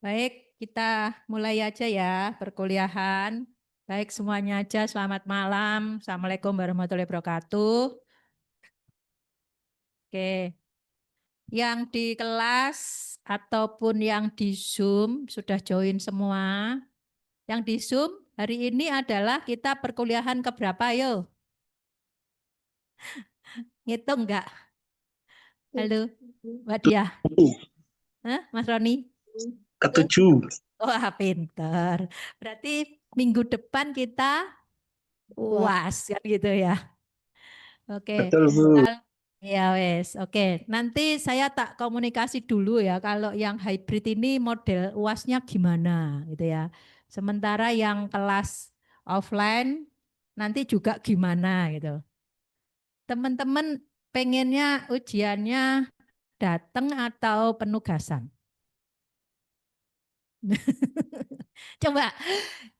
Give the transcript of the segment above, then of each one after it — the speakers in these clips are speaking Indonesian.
Baik, kita mulai aja ya perkuliahan. Baik semuanya aja, selamat malam. Assalamualaikum warahmatullahi wabarakatuh. Oke, yang di kelas ataupun yang di Zoom sudah join semua. Yang di Zoom hari ini adalah kita perkuliahan keberapa yo? Ngitung enggak? Halo, Mbak Diah. Hah, Mas Roni? Ketujuh. Wah, pinter. Berarti minggu depan kita UAS kan gitu ya. Oke. Betul, Bu. Ya wes, oke. Nanti saya tak komunikasi dulu ya kalau yang hybrid ini model UASnya gimana gitu ya. Sementara yang kelas offline nanti juga gimana gitu. Teman-teman pengennya ujiannya datang atau penugasan? Coba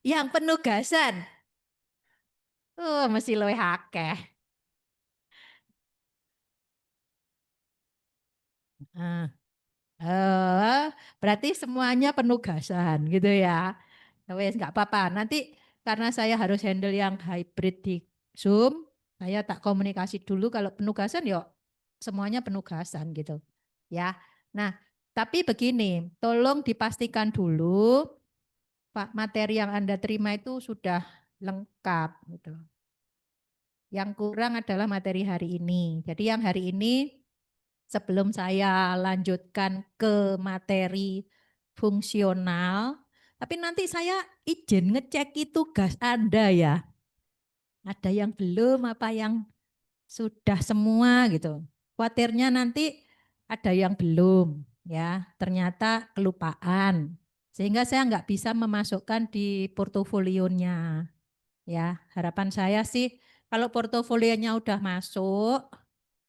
yang penugasan. Mesti luwih akeh. Nah, berarti semuanya penugasan gitu ya. Ya wes nggak apa-apa. Nanti karena saya harus handle yang hybrid di Zoom, saya tak komunikasi dulu kalau penugasan yuk semuanya penugasan gitu. Ya. Nah, tapi begini, tolong dipastikan dulu Pak materi yang Anda terima itu sudah lengkap gitu. Yang kurang adalah materi hari ini. Jadi yang hari ini sebelum saya lanjutkan ke materi fungsional, tapi nanti saya izin ngecek itu tugas Anda ya. Ada yang belum apa yang sudah semua gitu. Khawatirnya nanti ada yang belum ya, ternyata kelupaan. Sehingga saya nggak bisa memasukkan di portofolionya. Ya, harapan saya sih kalau portofolionya udah masuk,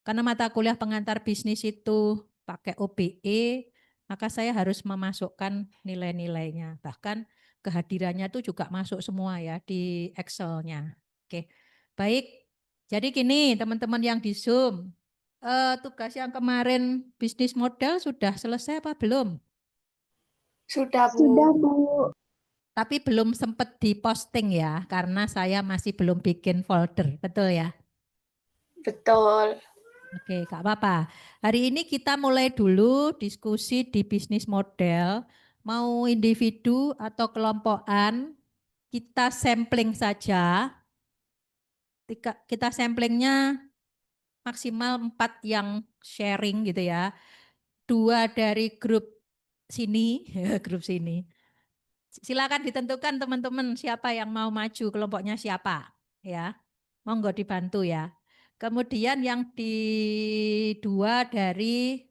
karena mata kuliah pengantar bisnis itu pakai OBE, maka saya harus memasukkan nilai-nilainya. Bahkan kehadirannya itu juga masuk semua ya di Excel-nya. Oke, baik. Jadi gini teman-teman yang di Zoom, tugas yang kemarin bisnis model sudah selesai apa belum? Sudah, Bu. Sudah, Bu. Tapi belum sempat diposting ya, karena saya masih belum bikin folder, betul ya? Betul. Oke, Kak apa-apa. Hari ini kita mulai dulu diskusi di bisnis model. Mau individu atau kelompokan, kita sampling saja. Kita samplingnya maksimal 4 yang sharing gitu ya. 2 dari grup sini, grup sini. Silakan ditentukan teman-teman siapa yang mau maju, kelompoknya siapa. Ya, monggo dibantu ya. Kemudian yang di 2 dari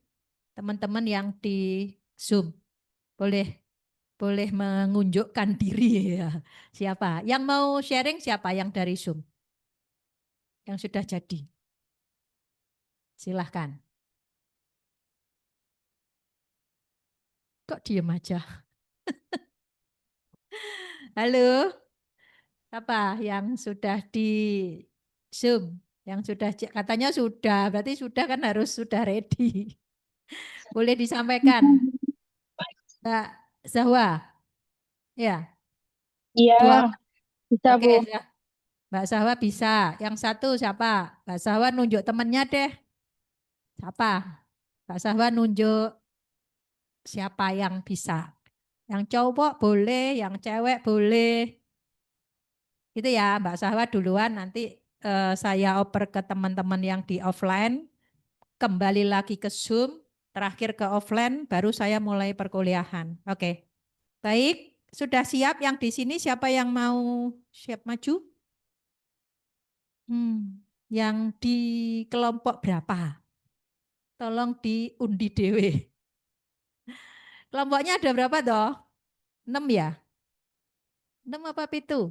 teman-teman yang di Zoom. Boleh mengunjukkan diri ya. Siapa? Yang mau sharing siapa yang dari Zoom? Yang sudah jadi. Silahkan. Kok diem aja? Halo, apa yang sudah di Zoom? Yang sudah katanya sudah, berarti sudah kan harus sudah ready. Boleh disampaikan, Mbak Zahwa? Ya, Iya, 2. bisa, Oke, Bu. ya. Mbak Zahwa bisa. Yang satu siapa? Mbak Zahwa nunjuk temennya deh. Siapa? Mbak Zahwa nunjuk siapa yang bisa. Yang cowok boleh, yang cewek boleh. Gitu ya, Mbak Zahwa duluan, nanti saya oper ke teman-teman yang di offline, kembali lagi ke Zoom, terakhir ke offline, baru saya mulai perkuliahan. Oke, baik, sudah siap yang di sini, siapa yang mau siap maju? Yang di kelompok berapa? Tolong diundi dewe. Kelompoknya ada berapa toh? 6 ya? 6 apa itu?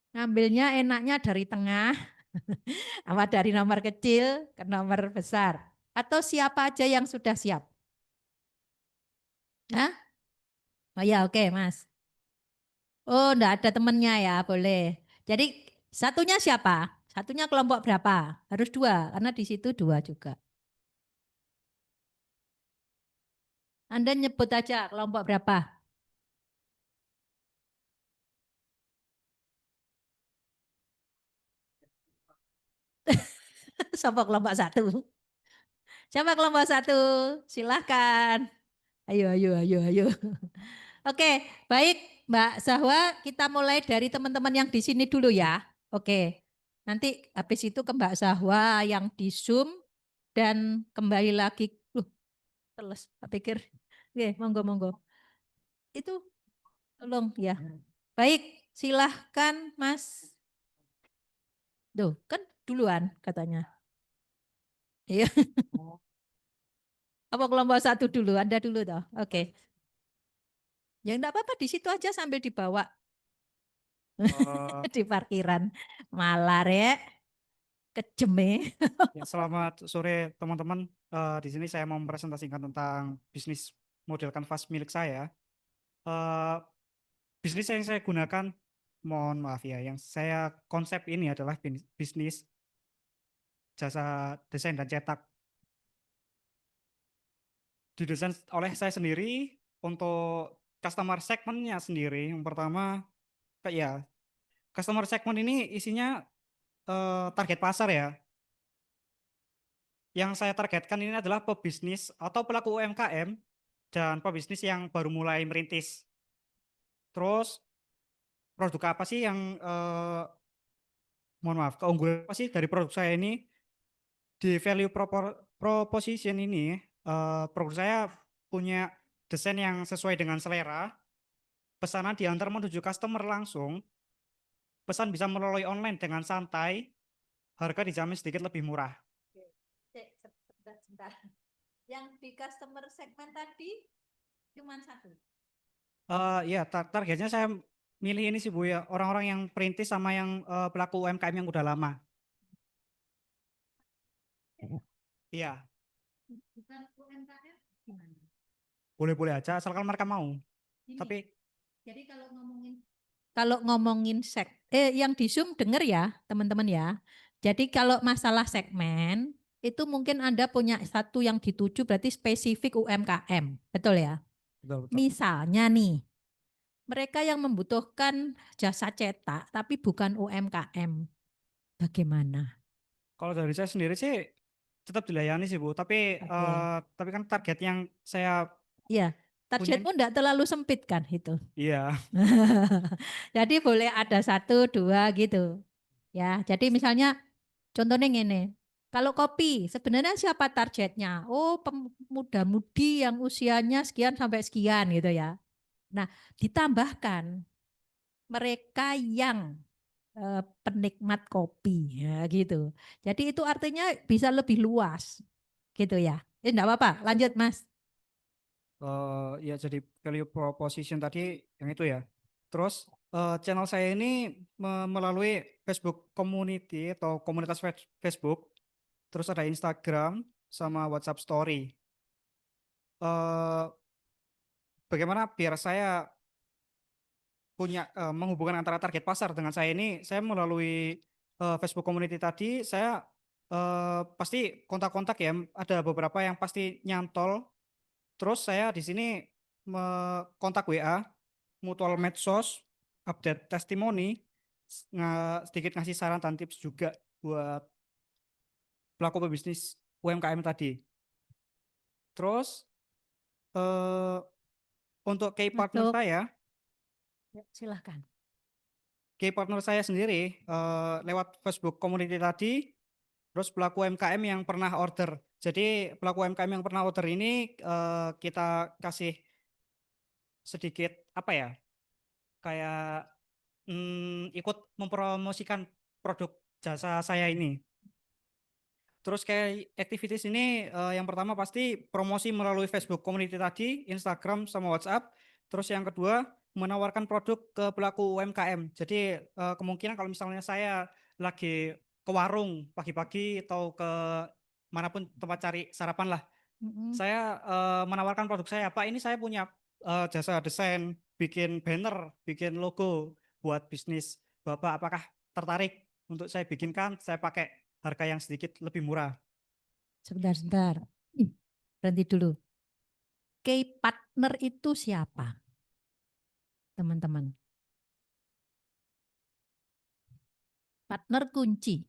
Ngambilnya enaknya dari tengah, apa dari nomor kecil ke nomor besar. Atau siapa aja yang sudah siap? Hah? Oh ya, oke Mas. Oh, enggak ada temennya ya, boleh. Jadi satunya siapa? Satunya kelompok berapa? Harus 2, karena di situ 2 juga. Anda nyebut aja kelompok berapa? Siapa kelompok 1? Siapa kelompok 1? Silahkan. Ayo, ayo, ayo, ayo. Oke, baik Mbak Zahwa, kita mulai dari teman-teman yang di sini dulu ya. Oke, nanti habis itu ke Mbak Zahwa yang di Zoom dan kembali lagi. Teles, tak pikir. Oke, monggo, monggo. Itu tolong ya. Baik, silahkan Mas. Duh, kan duluan katanya. Iya. Apa kelompok 1 dulu? Anda dulu toh. Oke. Ya enggak apa-apa, di situ aja sambil dibawa Eh, di parkiran. Malar ya, kejeme. ya, selamat sore teman-teman. Di sini saya mau mempresentasikan tentang bisnis model kanvas milik saya. Eh, Bisnis yang saya gunakan, mohon maaf ya, yang saya konsep ini adalah bisnis jasa desain dan cetak. Didesain oleh saya sendiri untuk customer segmentnya sendiri. Yang pertama, ya, customer segment ini isinya target pasar ya. Yang saya targetkan ini adalah pebisnis atau pelaku UMKM dan pebisnis yang baru mulai merintis. Terus produk apa sih yang mohon maaf, keunggulan apa sih dari produk saya ini? Di value proposition ini, produk saya punya desain yang sesuai dengan selera, pesanan diantar menuju customer langsung, pesan bisa melalui online dengan santai, harga dijamin sedikit lebih murah. Sebentar. Yang di customer segment tadi cuma 1. Ya, targetnya saya milih ini sih Bu ya, orang-orang yang perintis sama yang pelaku UMKM yang udah lama. Iya, Bukan UMKM gimana? boleh-boleh aja, asalkan mereka mau. Ini, Tapi jadi kalau ngomongin yang di Zoom denger ya, teman-teman ya. Jadi kalau masalah segmen itu mungkin Anda punya satu yang dituju berarti spesifik UMKM, betul ya? betul, betul. Misalnya nih, mereka yang membutuhkan jasa cetak tapi bukan UMKM. Bagaimana? Kalau dari saya sendiri sih tetap dilayani sih Bu, tapi Oke. tapi kan target yang saya Iya, punya, targetmu enggak terlalu sempit kan itu. iya, Jadi boleh ada 1, 2 gitu. Ya, jadi misalnya contohnya gini. Kalau kopi, sebenarnya siapa targetnya? Oh, pemuda-mudi yang usianya sekian sampai sekian gitu ya. Nah, ditambahkan mereka yang penikmat kopi ya gitu. Jadi itu artinya bisa lebih luas gitu ya. Enggak apa-apa, lanjut Mas. ya jadi value proposition tadi yang itu ya. Terus channel saya ini melalui Facebook community atau komunitas Facebook, terus ada Instagram sama WhatsApp Story. Eh, Bagaimana biar saya punya menghubungkan antara target pasar dengan saya ini, saya melalui Facebook community tadi, saya pasti kontak-kontak ya, ada beberapa yang pasti nyantol. Terus saya di sini kontak WA, mutual medsos, update testimoni, sedikit ngasih saran dan tips juga buat pelaku pebisnis UMKM tadi. Terus eh, untuk Masuk. Ya, silahkan. key partner saya sendiri lewat Facebook community tadi, terus pelaku UMKM yang pernah order. Jadi pelaku UMKM yang pernah order ini kita kasih sedikit apa ya, kayak ikut mempromosikan produk jasa saya ini. Terus kayak activities ini yang pertama pasti promosi melalui Facebook community tadi, Instagram sama WhatsApp. Terus yang kedua menawarkan produk ke pelaku UMKM. Jadi kemungkinan kalau misalnya saya lagi ke warung pagi-pagi atau ke manapun tempat cari sarapan lah, Mm-mm. saya menawarkan produk saya. Pak, ini saya punya jasa desain, bikin banner, bikin logo buat bisnis Bapak. Apakah tertarik untuk saya bikinkan? Saya pakai harga yang sedikit lebih murah. Sebentar, sebentar. Berhenti dulu. sebagai partner itu siapa? Teman-teman. Partner kunci.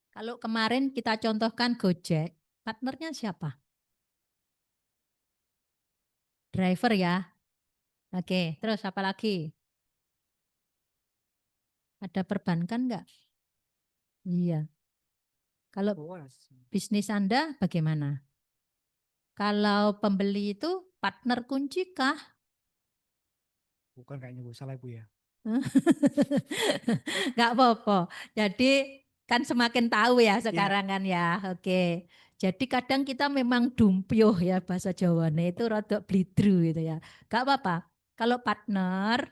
Kalau kemarin kita contohkan Gojek, partnernya siapa? Driver ya. Oke, terus apa lagi? Ada perbankan enggak? Iya. Kalau bisnis Anda bagaimana? Kalau pembeli itu partner kunci kah? Bukan kayaknya Bu, salah Bu ya. Enggak apa-apa. Jadi kan semakin tahu ya sekarang kan ya. Oke. Jadi kadang kita memang dumpioh ya bahasa Jawane itu rada blidru gitu ya. Enggak apa-apa. Kalau partner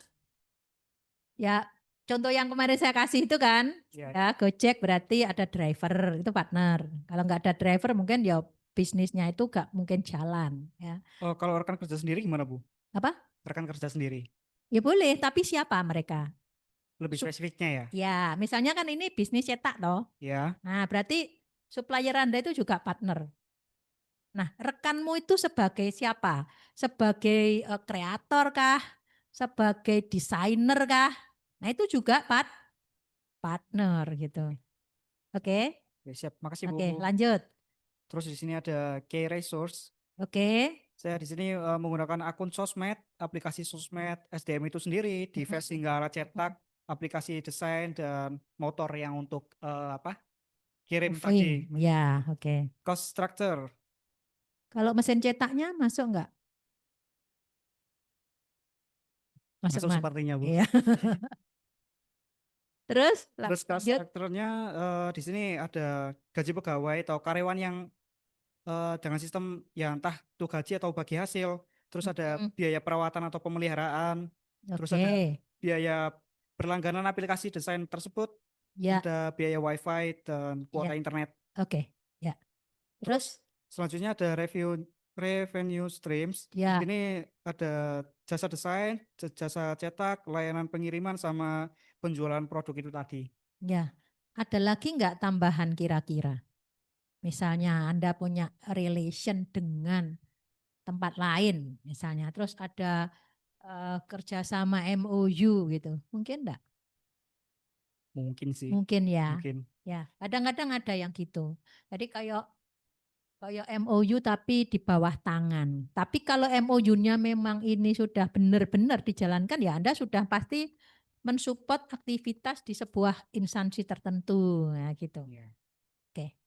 ya contoh yang kemarin saya kasih itu kan ya Gojek berarti ada driver itu partner. Kalau enggak ada driver mungkin ya bisnisnya itu enggak mungkin jalan ya. Oh, kalau rekan kerja sendiri gimana Bu? Apa? Rekan kerja sendiri. Ya boleh, tapi siapa mereka? Lebih spesifiknya ya? Ya, misalnya kan ini bisnis cetak toh. Ya. Nah, berarti supplier Anda itu juga partner. Nah, rekanmu itu sebagai siapa? Sebagai kreator kah? Sebagai desainer kah? Nah, itu juga partner gitu. Oke? Oke, siap. Makasih Bu. Oke, lanjut. Terus di sini ada key resource. Oke. Saya di sini menggunakan akun sosmed, aplikasi sosmed, SDM itu sendiri, device hingga alat cetak, aplikasi desain dan motor yang untuk kirim tadi. Ya, oke. Cost structure. Kalau mesin cetaknya masuk enggak? Masuk Man. sepertinya Bu. Iya. Terus cost structure-nya di sini ada gaji pegawai atau karyawan yang dengan sistem yang entah itu gaji atau bagi hasil. Terus ada biaya perawatan atau pemeliharaan. Terus ada biaya berlangganan aplikasi desain tersebut. Ya. Ada biaya wifi dan kuota internet. Oke. Ya. Terus selanjutnya ada revenue streams. Ya. Ini ada jasa desain, jasa cetak, layanan pengiriman sama penjualan produk itu tadi. Ya. Ada lagi enggak tambahan kira-kira? Misalnya Anda punya relation dengan tempat lain misalnya. Terus ada kerjasama MOU gitu. Mungkin enggak? Mungkin sih. Mungkin ya. Mungkin. Ya, kadang-kadang ada yang gitu. Jadi kayak MOU tapi di bawah tangan. Tapi kalau MOU-nya memang ini sudah benar-benar dijalankan ya Anda sudah pasti mensupport aktivitas di sebuah instansi tertentu ya gitu. Ya.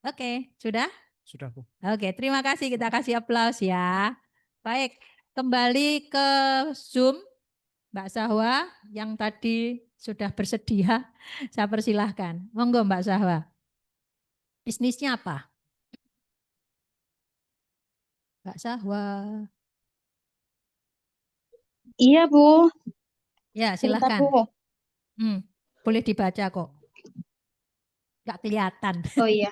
Oke, sudah? Sudah Bu. Oke, terima kasih, kita kasih aplaus ya. Baik, kembali ke Zoom. Mbak Sahwa yang tadi sudah bersedia, saya persilahkan. Monggo Mbak Sahwa. Bisnisnya apa? Mbak Sahwa. Iya, Bu. Ya, Sebentar, silahkan. Bu. Boleh dibaca kok. Nggak kelihatan. Oh iya.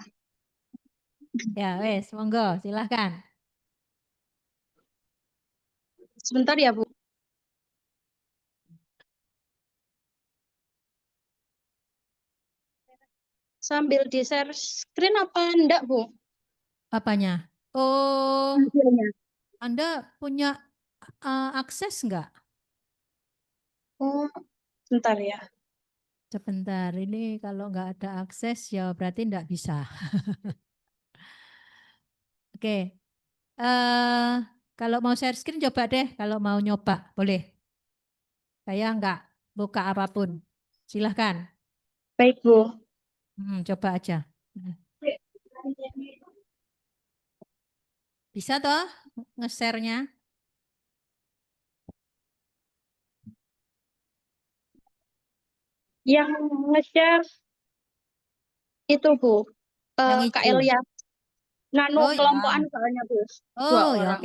Ya, wes, monggo, silahkan. Sebentar ya, Bu. Sambil di-share screen apa enggak, Bu? Apanya? Oh, Hasilnya. Anda punya akses nggak? Oh, sebentar ya. Sebentar, ini kalau nggak ada akses ya berarti nggak bisa. Oke, kalau mau share screen coba deh, kalau mau nyoba boleh. Saya nggak buka apapun, silahkan. Baik, Bu. Coba aja. Bisa toh nge-share-nya? Yang nge-share itu, Bu. Yang Kak hijau. Elia. Nano Oh kelompokan ya. soalnya, Bu. Oh ya, orang.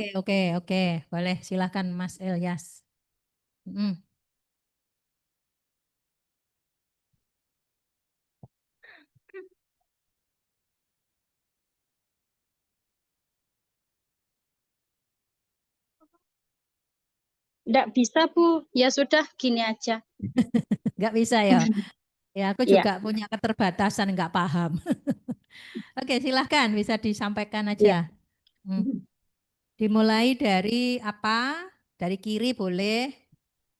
oke. Boleh, silahkan Mas Elias. Nggak bisa, Bu. Ya sudah, gini aja. Nggak bisa ya? Ya, aku Iya. juga punya keterbatasan, nggak paham. Oke, silahkan bisa disampaikan aja. Dimulai dari apa? Dari kiri boleh,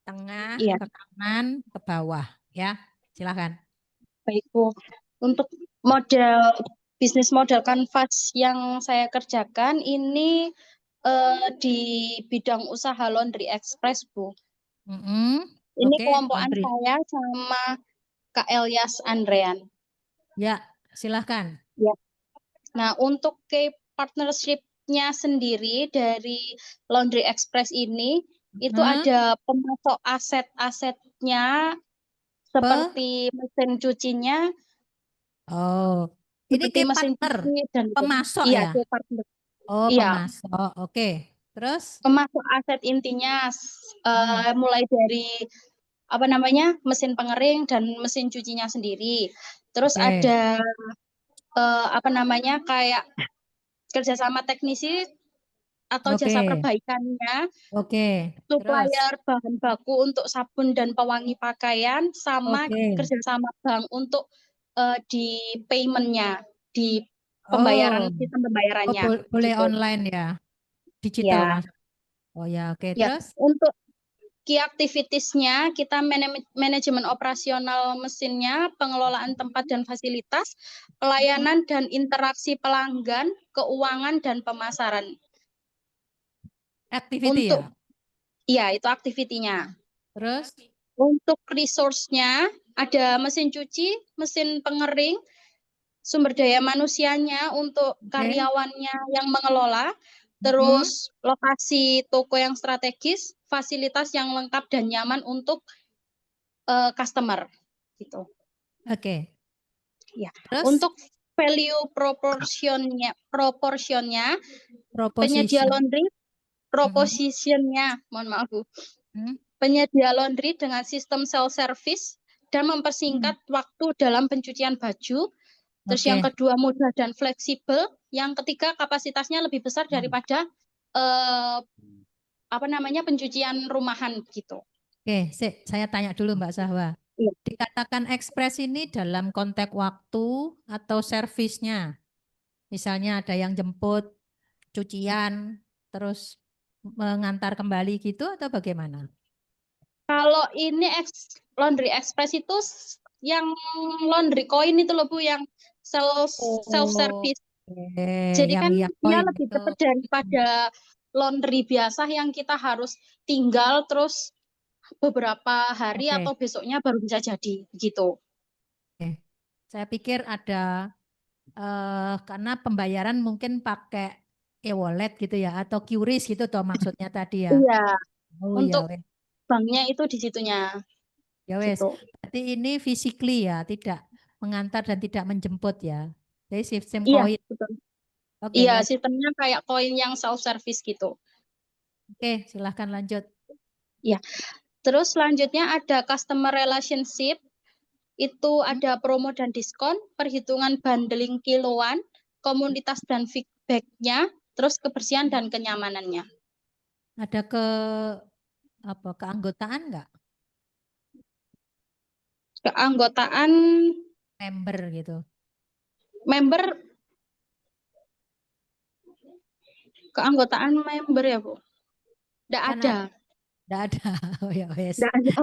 tengah, Iya, ke kanan, ke bawah. Ya, silakan. baik Bu. Untuk bisnis model kanvas yang saya kerjakan ini di bidang usaha laundry express, Bu. Ini Oke, kelompokan laundry. saya sama Kak Elias Andrean. Ya, silakan. Ya. Nah, untuk partnership-nya sendiri dari Laundry Express ini, itu ada pemasok aset-asetnya seperti mesin cucinya, Oh, ini seperti ke mesin partner, cuci dan pemasok iya, ya? ke partner. Oh, Iya, pemasok. Oke. Terus? pemasok aset intinya Hmm, mulai dari apa namanya mesin pengering dan mesin cucinya sendiri. Terus Oke. ada apa namanya kayak kerjasama teknisi atau jasa Oke. perbaikannya, Oke. Terus? supplier bahan baku untuk sabun dan pewangi pakaian, sama Oke. kerjasama bank untuk di paymentnya, di Oh, sistem pembayarannya, boleh gitu. online ya? Digital Ya, mas. Oh ya, oke. ya. Terus? Untuk key activities-nya, kita manajemen operasional mesinnya, pengelolaan tempat dan fasilitas, pelayanan dan interaksi pelanggan, keuangan dan pemasaran. Activity Untuk, ya? ya itu aktivitinya. Terus? Untuk resource-nya, ada mesin cuci, mesin pengering, sumber daya manusianya untuk Oke. karyawannya yang mengelola, terus lokasi toko yang strategis, fasilitas yang lengkap dan nyaman untuk customer, gitu. Oke. Ya. Terus? Untuk value proportionnya, penyedia Proposition. laundry, propositionnya, mohon maaf Bu, Hmm. penyedia laundry dengan sistem self service dan mempersingkat waktu dalam pencucian baju. Terus yang Oke. kedua mudah dan fleksibel. Yang ketiga kapasitasnya lebih besar daripada apa namanya pencucian rumahan gitu. Oke, saya tanya dulu Mbak Sahwa. Iya. Dikatakan ekspres ini dalam konteks waktu atau servisnya? Misalnya ada yang jemput cucian, terus mengantar kembali gitu atau bagaimana? Kalau ini laundry express itu yang laundry coin itu loh Bu, yang self service. Jadi Yang kan dia koin lebih itu. cepat daripada laundry biasa yang kita harus tinggal terus beberapa hari Oke. atau besoknya baru bisa jadi gitu. Oke. Saya pikir ada karena pembayaran mungkin pakai e-wallet gitu ya atau QRIS gitu toh maksudnya tadi ya. Iya, Oh ya untuk wes. banknya itu di situnya Ya wes. gitu. Berarti ini physically ya, tidak mengantar dan tidak menjemput ya. Jadi sistem Iya, koin. betul. Oke, Iya, sistemnya kayak koin yang self service gitu. Oke, silahkan lanjut. Iya. Terus selanjutnya ada customer relationship. Itu ada promo dan diskon, perhitungan bundling kiloan, komunitas dan feedback-nya, terus kebersihan dan kenyamanannya. Ada keanggotaan nggak? Keanggotaan Member gitu. member, keanggotaan member ya Bu? Nggak Kan ada. nggak ada. Oh ya wes. Nggak ada.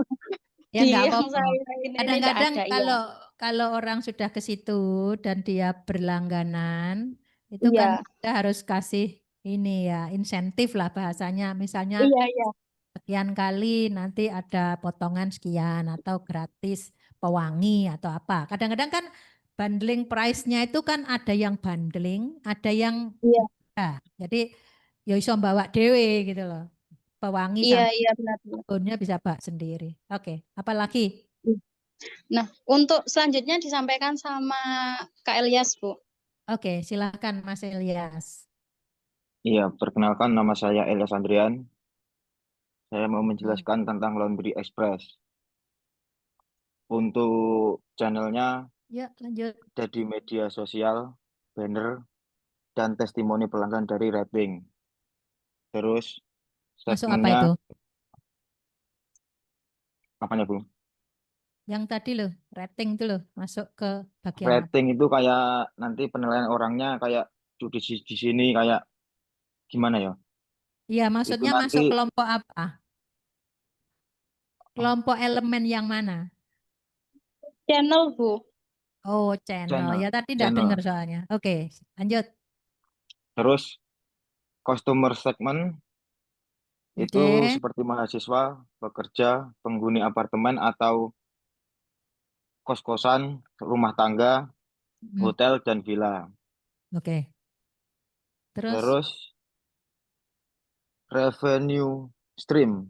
Ya Di nggak yang apa-apa. saya ini nggak Kadang-kadang ada, iya. kalau orang sudah ke situ dan dia berlangganan, itu kan Iya, kita harus kasih ini ya insentif lah bahasanya. Misalnya iya, iya. sekian kali nanti ada potongan sekian atau gratis pewangi atau apa. Kadang-kadang kan bundling price-nya itu kan ada yang bundling, ada yang Iya, jadi ya iso bawa dewe gitu loh. Pewangi iya, sama iya, benar, benar. sabunnya bisa bawa sendiri. Oke, apalagi? Nah, untuk selanjutnya disampaikan sama Kak Elias, Bu. Oke, silakan Mas Elias. Iya, perkenalkan nama saya Elias Andrian. Saya mau Hmm. menjelaskan tentang Laundry Express. Untuk channelnya Ya, lanjut. ada di media sosial, banner, dan testimoni pelanggan dari rating. Terus Masuk apa segmennya, itu? apanya Bu? Yang tadi loh, rating itu loh, masuk ke bagian apa? Rating itu kayak nanti penilaian orangnya kayak di sini kayak gimana ya? Iya, Itu maksudnya masuk nanti kelompok apa? Kelompok elemen yang mana? Channel, Bu. Oh, channel. Ya tadi tidak dengar channel. soalnya. Oke, lanjut. Terus customer segment itu Oke. seperti mahasiswa, pekerja, penghuni apartemen atau kos-kosan, rumah tangga, Hmm, hotel, dan villa. Oke. Terus Terus revenue stream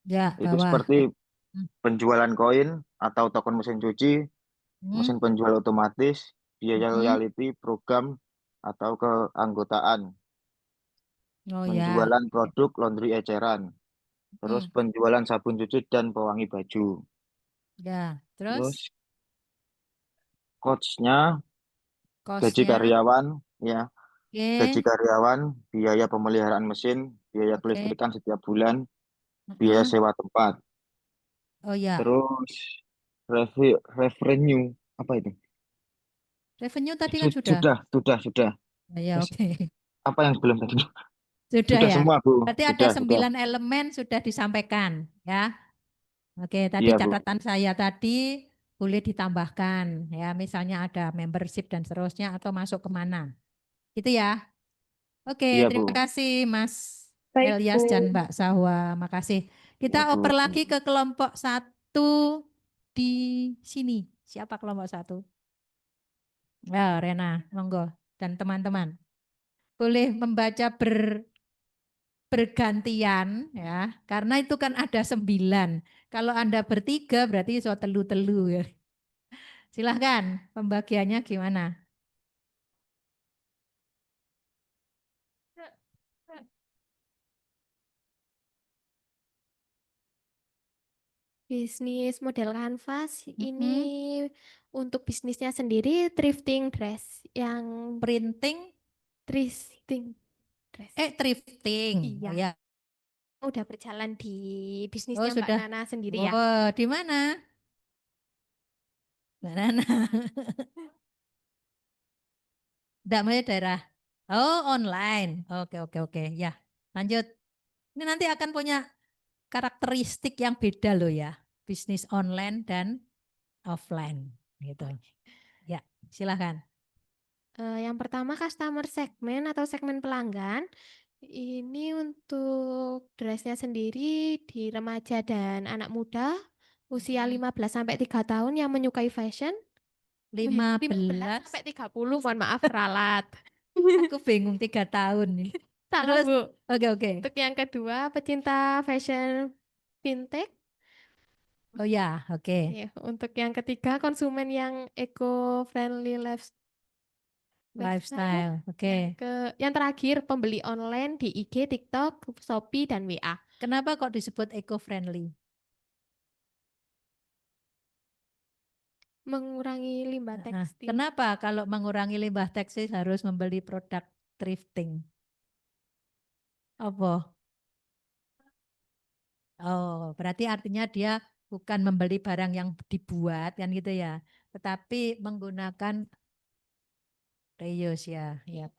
ya itu bawah. seperti Hmm, penjualan koin atau token mesin cuci, hmm, mesin penjual otomatis, biaya hmm. loyalty, program, atau keanggotaan, Oh ya. penjualan produk laundry eceran, terus Hmm, penjualan sabun cuci dan pewangi baju. ya. Terus Terus coach-nya, gaji kosnya. karyawan, ya, gaji Oke. karyawan, biaya pemeliharaan mesin, biaya Oke. kelistrikan setiap bulan, biaya Heeh. sewa tempat. Oh ya. Terus revenue, apa itu? Revenue tadi kan sudah. Sudah. Oh, ya, Terus oke. apa yang belum tadi? Sudah Sudah ya. semua, Bu. Berarti ada Sudah. 9 elemen sudah disampaikan ya. Oke, tadi Iya, Bu. catatan saya tadi boleh ditambahkan ya, misalnya ada membership dan seterusnya atau masuk kemana. Gitu ya. Oke, Iya, terima Bu. kasih Mas Baik, Elias dan Bu. Mbak Sahwa. Makasih. Iya, Kita Bu. oper lagi ke kelompok 1 di sini. Siapa kelompok 1? Ya, Rena, monggo. Dan teman-teman. Boleh membaca bergantian ya, karena itu kan ada 9. Kalau Anda bertiga berarti so telu-telu ya. Silahkan, pembagiannya gimana? Bisnis model kanvas ini Mm-mm. untuk bisnisnya sendiri thrifting dress yang Printing, thrifting dress. thrifting. Iya. Oh ya. Udah berjalan di Oh bisnisnya Mbak sudah. Nana sendiri ya. Oh, di mana? Mbak Nana. Namanya daerah. Oh, online. Oke. Ya, lanjut. Ini nanti akan punya karakteristik yang beda loh ya. Bisnis online dan offline gitu. Ya, silakan. Yang pertama customer segment atau segmen pelanggan. Ini untuk dressnya sendiri di remaja dan anak muda usia 15 sampai 3 tahun yang menyukai fashion. 15 15. sampai 30, mohon maaf ralat. Aku bingung 3 tahun nih. Salah, Terus, Bu. oke. Untuk yang kedua, pecinta fashion fintech. Oh ya, oke. Ya, untuk yang ketiga, konsumen yang eco-friendly lifestyle. Lifestyle, oke. Yang terakhir, pembeli online di IG, TikTok, Shopee, dan WA. Kenapa kok disebut eco-friendly? Mengurangi limbah tekstil. Kenapa kalau mengurangi limbah tekstil harus membeli produk thrifting? Apa? Oh, berarti artinya dia bukan membeli barang yang dibuat kan gitu ya, tetapi menggunakan reuse ya. Ya.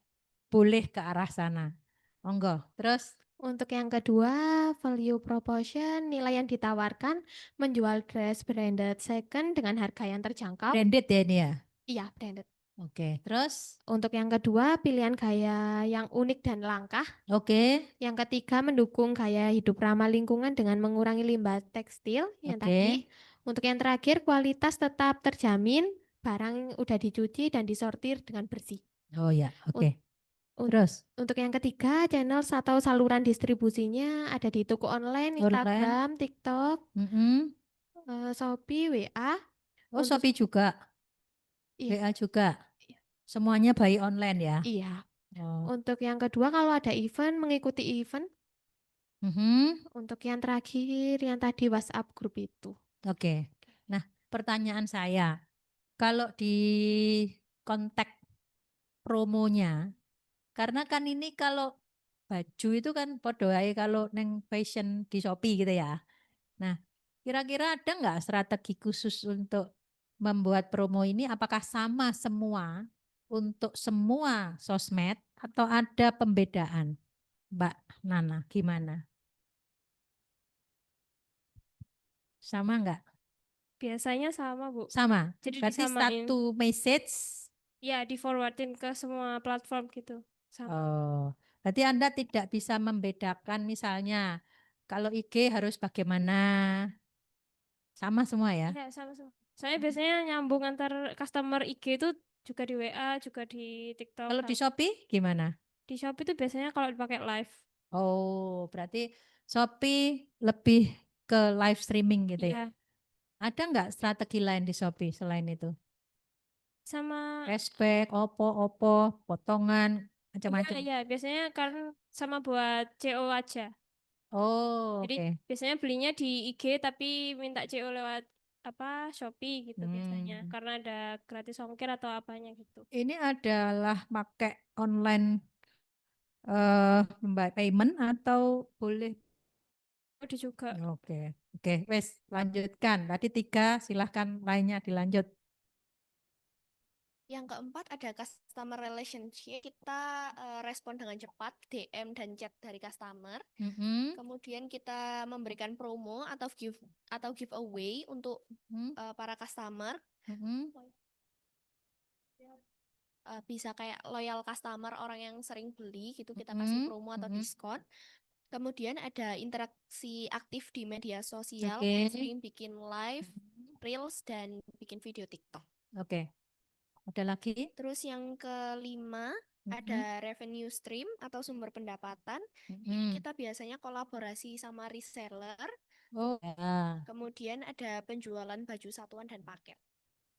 Boleh ke arah sana. Monggo. Terus Untuk yang kedua, value proportion, nilai yang ditawarkan menjual dress branded second dengan harga yang terjangkau. branded ya ini ya. Iya, branded. Oke, terus Untuk yang kedua, pilihan gaya yang unik dan langka. oke, Yang ketiga, mendukung gaya hidup ramah lingkungan dengan mengurangi limbah tekstil yang oke. tadi. Untuk yang terakhir, kualitas tetap terjamin, barang udah dicuci dan disortir dengan bersih. Oh ya, oke. Un- Terus Untuk yang ketiga, channel atau saluran distribusinya ada di toko online, online. Instagram, TikTok, Mm-mm. Shopee, WA. Oh, Untuk Shopee juga, iya, WA juga. Semuanya buy online ya. iya. Oh. Untuk yang kedua, kalau ada event, mengikuti event. Mhm. Untuk yang terakhir, yang tadi WhatsApp grup itu. Oke. Nah, pertanyaan saya, kalau di konteks promonya, karena kan ini kalau baju itu kan podo ae kalau neng fashion di Shopee gitu ya. Nah, kira-kira ada nggak strategi khusus untuk membuat promo ini? Apakah sama semua untuk semua sosmed atau ada pembedaan? Mbak Nana, gimana? Sama nggak? Biasanya sama, Bu. Sama. Jadi Berarti disamain. satu message. Ya, di-forwardin ke semua platform gitu. Sama. Oh, berarti Anda tidak bisa membedakan misalnya kalau IG harus bagaimana. Sama semua ya? Ya, sama-sama. Saya biasanya nyambung antar customer IG itu juga di WA, juga di TikTok. Kalau di Shopee gimana? Di Shopee itu biasanya kalau dipakai live. Oh, berarti Shopee lebih ke live streaming gitu ya? Iya, Ada nggak strategi lain di Shopee selain itu? sama Cashback, opo, potongan, iya, macam-macam. iya, biasanya kan sama buat CO aja. Oh, Jadi oke. biasanya belinya di IG tapi minta CO lewat apa Shopee gitu biasanya. Hmm. Karena ada gratis ongkir atau apanya gitu. Ini adalah pakai online payment atau boleh? Ada juga. Oke, oke, wes lanjutkan. Tadi 3, silahkan lainnya dilanjut. Yang keempat ada customer relationship. Kita respon dengan cepat DM dan chat dari customer. Mhm, Kemudian kita memberikan promo atau giveaway untuk mhm, para customer. mhm. Bisa kayak loyal customer, orang yang sering beli gitu, kita kasih Mhm, promo atau mhm. diskon. Kemudian ada interaksi aktif di media sosial, Oke. sering bikin live, Mhm. reels, dan bikin video TikTok. Oke. Ada lagi? Terus yang kelima Mhm, ada revenue stream atau sumber pendapatan. Ini mhm. kita biasanya kolaborasi sama reseller. Oh, ya. Kemudian ada penjualan baju satuan dan paket.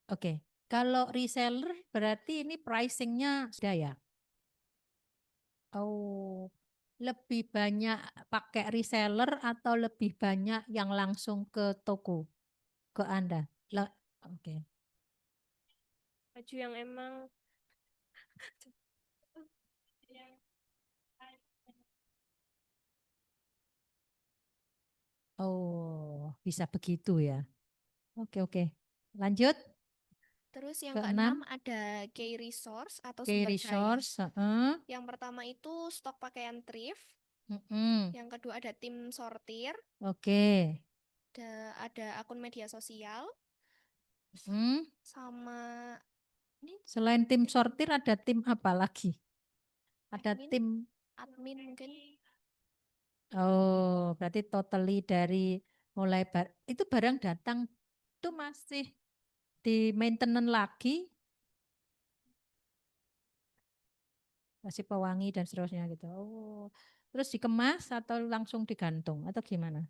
Oke. Kalau reseller berarti ini pricingnya sudah ya? Oh, lebih banyak pakai reseller atau lebih banyak yang langsung ke toko ke Anda? Oke. Baju yang emang Oh, bisa begitu ya. Oke, oke. Lanjut Terus yang ke keenam 6. ada key resource atau Key sumber daya. resource. Heeh. Yang pertama itu stok pakaian thrift. Mm-mm. Yang kedua ada tim sortir. Oke. Ada akun media sosial. Hmm. Sama ini Selain tim sortir ada tim apa lagi? Ada admin, tim. admin mungkin. Oh, berarti totally dari mulai itu barang datang itu masih di maintenance lagi, masih pewangi dan seterusnya gitu. Oh, terus dikemas atau langsung digantung atau gimana?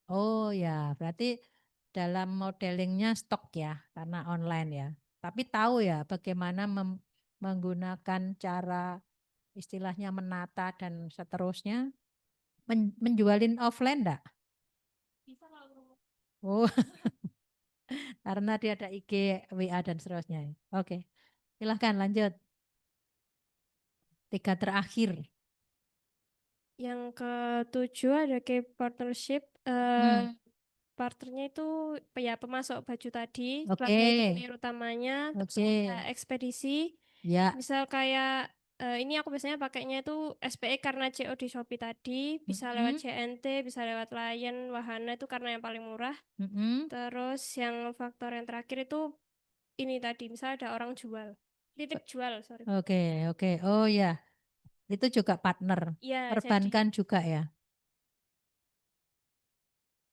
Oh ya, berarti dalam modelingnya stok ya, karena online ya. Tapi tahu ya bagaimana menggunakan cara istilahnya menata dan seterusnya. Menjualin offline enggak? bisa kalau Oh, karena dia ada IG, WA dan seterusnya. Oke, silahkan lanjut. 3 terakhir. yang ketujuh ada key partnership. Hmm. Partnernya itu ya pemasok baju tadi, Oke. supplier utamanya, terus Oke. ada ekspedisi. Ya. Misal kayak ini aku biasanya pakainya itu SPE karena CO di Shopee tadi, bisa lewat JNT, bisa lewat Lion, Wahana itu karena yang paling murah. Terus yang faktor yang terakhir itu ini tadi, misal ada orang jual, titip jual, sorry. Oke, oke. Oh ya, itu juga partner. Iya, Perbankan juga ya.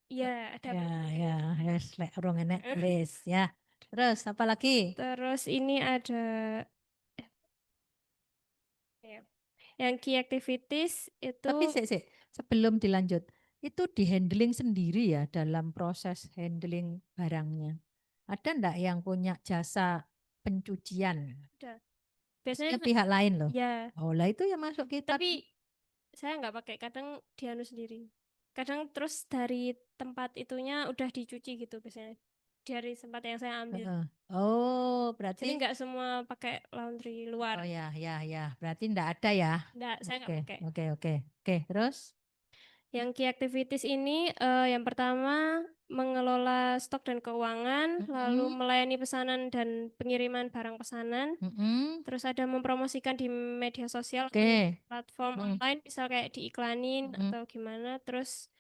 iya ada. Ya, yes, lek urung enek wis ya. Terus apa lagi? Terus ini ada yang key activities itu. Tapi sebelum dilanjut, itu di handling sendiri ya dalam proses handling barangnya. Ada enggak yang punya jasa pencucian? Ada. Biasanya Biasanya pihak lain loh. ya, Oh lah itu yang masuk kita. tapi saya nggak pakai, kadang dianu sendiri. Kadang terus dari tempat itunya udah dicuci gitu biasanya. Dari tempat yang saya ambil. Oh, Jadi berarti. nggak semua pakai laundry luar. Oh ya, ya, ya. Berarti enggak ada ya. Nggak, saya nggak pakai. Oke. Terus? Yang key activities ini yang pertama mengelola stok dan keuangan, lalu melayani pesanan dan pengiriman barang pesanan. Terus ada mempromosikan di media sosial, Oke. platform online, misal kayak diiklanin atau gimana. Terus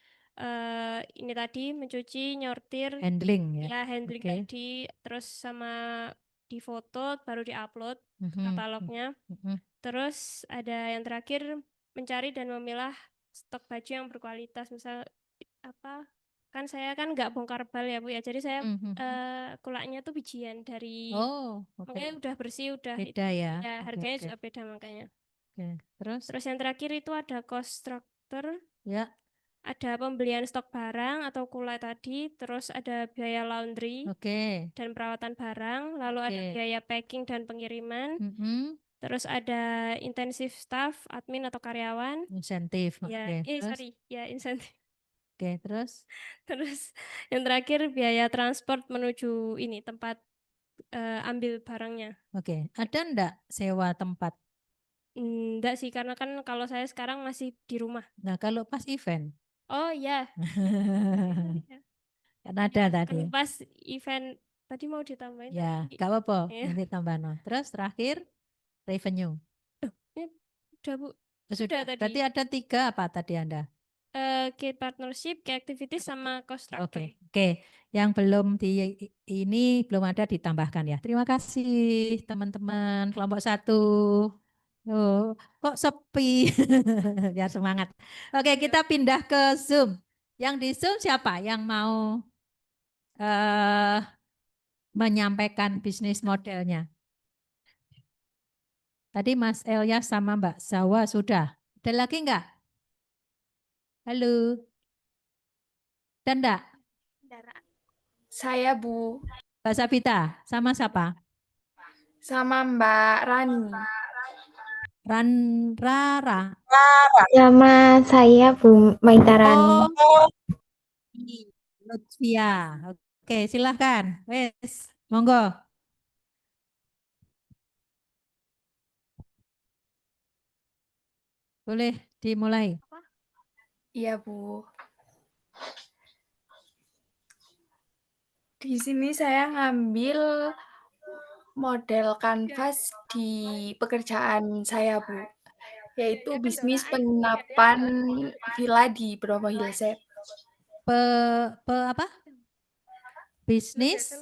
ini tadi mencuci, nyortir, Handling ya. ya handling Oke. tadi, terus sama difoto baru diupload katalognya. Terus ada yang terakhir mencari dan memilah stok baju yang berkualitas, misal apa, kan saya kan nggak bongkar bal ya Bu ya, jadi saya kulaknya tuh bijian dari, Oh, oke. makanya udah bersih, udah Beda ya. ya Oke, harganya oke. juga beda makanya. Oke. Terus Terus yang terakhir itu ada cost structure, ya. ada pembelian stok barang atau kulai tadi, terus ada biaya laundry Oke. dan perawatan barang, lalu ada Oke. biaya packing dan pengiriman, terus ada intensif staff, admin atau karyawan, Insentif. ya, Oke. Terus sorry, ya insentif. oke, terus Terus yang terakhir biaya transport menuju ini tempat ambil barangnya. oke. Ada enggak sewa tempat? Enggak sih, karena kan kalau saya sekarang masih di rumah. Nah, kalau pas event Oh ya, kan ada tadi. kan pas event tadi mau ditambahin. Ya, tapi- nggak apa-apa. Iya. Nanti tambah no. Terus terakhir revenue. Ini udah Bu. Sudah. tadi. Berarti ada 3 apa tadi Anda? Key partnership, key activity sama cost structure. Oke, oke. Yang belum ini belum ada ditambahkan ya. Terima kasih teman-teman kelompok 1. Oh, kok sepi? Biar semangat. Oke, kita pindah ke Zoom. Yang di Zoom siapa yang mau menyampaikan bisnis modelnya? Tadi Mas Elyas sama Mbak Zawa sudah. Ada lagi enggak? Halo. Dan enggak? Saya Bu, Mbak Sabita, sama siapa? sama Mbak Rani. Rara. Sama saya Bu Maitarani. Oh, Lutfia. Oke, silahkan. Wes, monggo. Boleh dimulai. Iya Bu. Di sini saya ngambil model kanvas di pekerjaan saya Bu, yaitu bisnis penginapan villa di Bromo Hillside. Apa? Bisnis?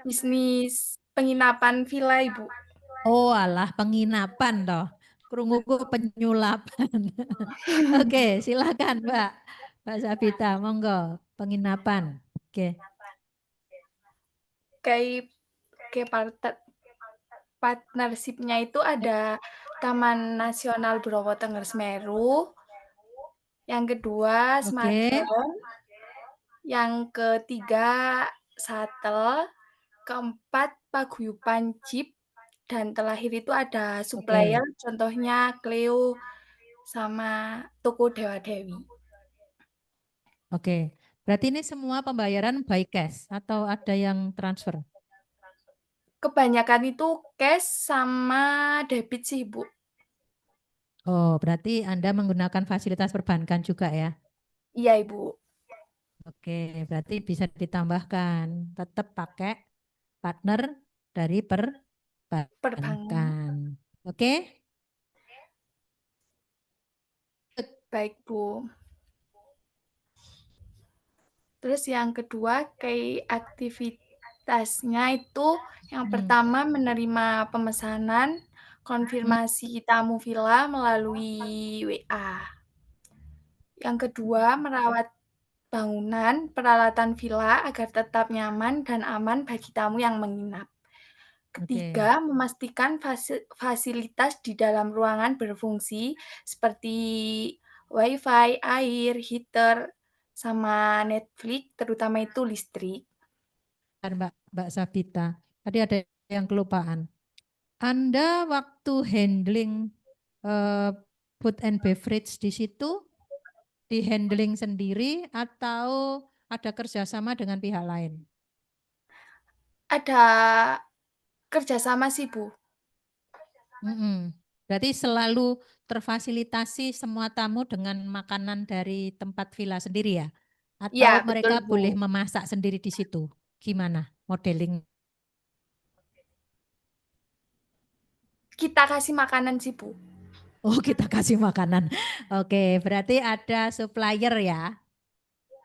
Bisnis penginapan villa Ibu. Oh, alah penginapan toh. Krunguku penyulapan. Oke, silakan Mbak. Mbak Sabita, monggo. Penginapan. Oke. Kayak partnership-nya itu ada Taman Nasional Bromo Tengger Semeru, yang kedua Smart Zone, yang ketiga Shuttle, keempat Paguyuban Jeep, dan terakhir itu ada supplier, contohnya Cleo sama toko Dewa Dewi. Oke, berarti ini semua pembayaran by cash atau ada yang transfer? Kebanyakan itu cash sama debit sih, Bu. Oh, berarti Anda menggunakan fasilitas perbankan juga ya? Iya, Ibu. Oke, berarti bisa ditambahkan. Tetap pakai partner dari perbankan. Oke? Baik, Bu. Terus yang kedua, kayak aktivitasnya itu yang pertama menerima pemesanan, konfirmasi tamu villa melalui WA. Yang kedua, merawat bangunan, peralatan villa agar tetap nyaman dan aman bagi tamu yang menginap. Ketiga, memastikan fasilitas di dalam ruangan berfungsi seperti WiFi, air, heater, sama Netflix, terutama itu listrik. Mbak Sabita, tadi ada yang kelupaan. Anda waktu handling food and beverage di situ, di handling sendiri atau ada kerjasama dengan pihak lain? Ada kerjasama sih, Bu. Berarti selalu terfasilitasi semua tamu dengan makanan dari tempat villa sendiri ya? Atau Ya, betul, mereka Bu. boleh memasak sendiri di situ? Gimana modeling? Kita kasih makanan sih, Bu. Oh, kita kasih makanan. Oke, berarti ada supplier ya?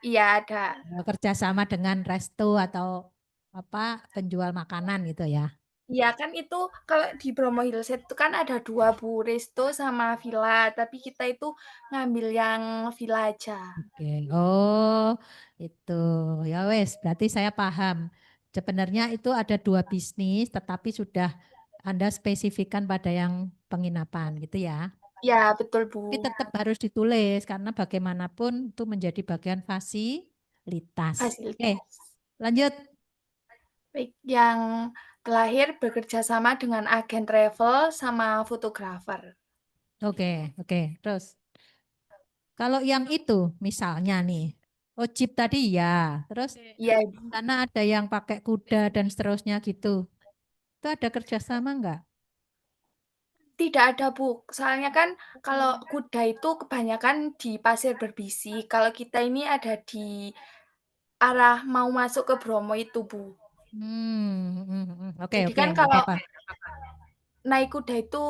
Iya, ada. Kerjasama dengan resto atau apa penjual makanan gitu ya? Iya, kan itu kalau di Bromo Hillside itu kan ada 2, Bu, resto sama villa, tapi kita itu ngambil yang villa aja. Oke. Oh, itu. Ya wes, berarti saya paham. Sebenarnya itu ada 2 bisnis, tetapi sudah Anda spesifikkan pada yang penginapan gitu ya. Ya, betul, Bu. Tapi tetap harus ditulis karena bagaimanapun itu menjadi bagian fasilitas. Oke, Fasilitas. lanjut. Baik, yang terakhir bekerja sama dengan agen travel sama fotografer. Oke, oke. Terus kalau yang itu misalnya nih, jeep tadi ya, terus Iya, karena ada yang pakai kuda dan seterusnya gitu. Itu ada kerjasama enggak? tidak ada, Bu. Soalnya kan kalau kuda itu kebanyakan di Pasir Berbisi. Kalau kita ini ada di arah mau masuk ke Bromo itu, Bu. Oke, Jadi oke, kan enggak kalau apa-apa. naik kuda itu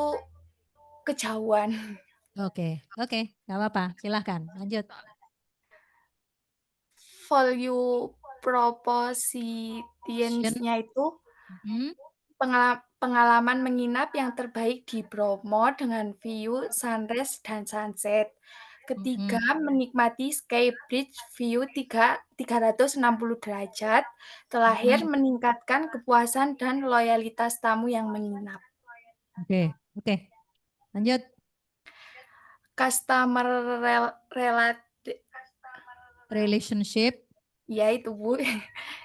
kejauhan. Oke, oke, enggak apa-apa. Silahkan, lanjut. Value propositions-nya itu Hmm, pengalaman menginap yang terbaik di Bromo dengan view sunrise dan sunset. Ketiga, menikmati Sky Bridge view 360 derajat. Terakhir, meningkatkan kepuasan dan loyalitas tamu yang menginap. Oke, oke. Lanjut. Customer Relationship. Ya itu, Bu.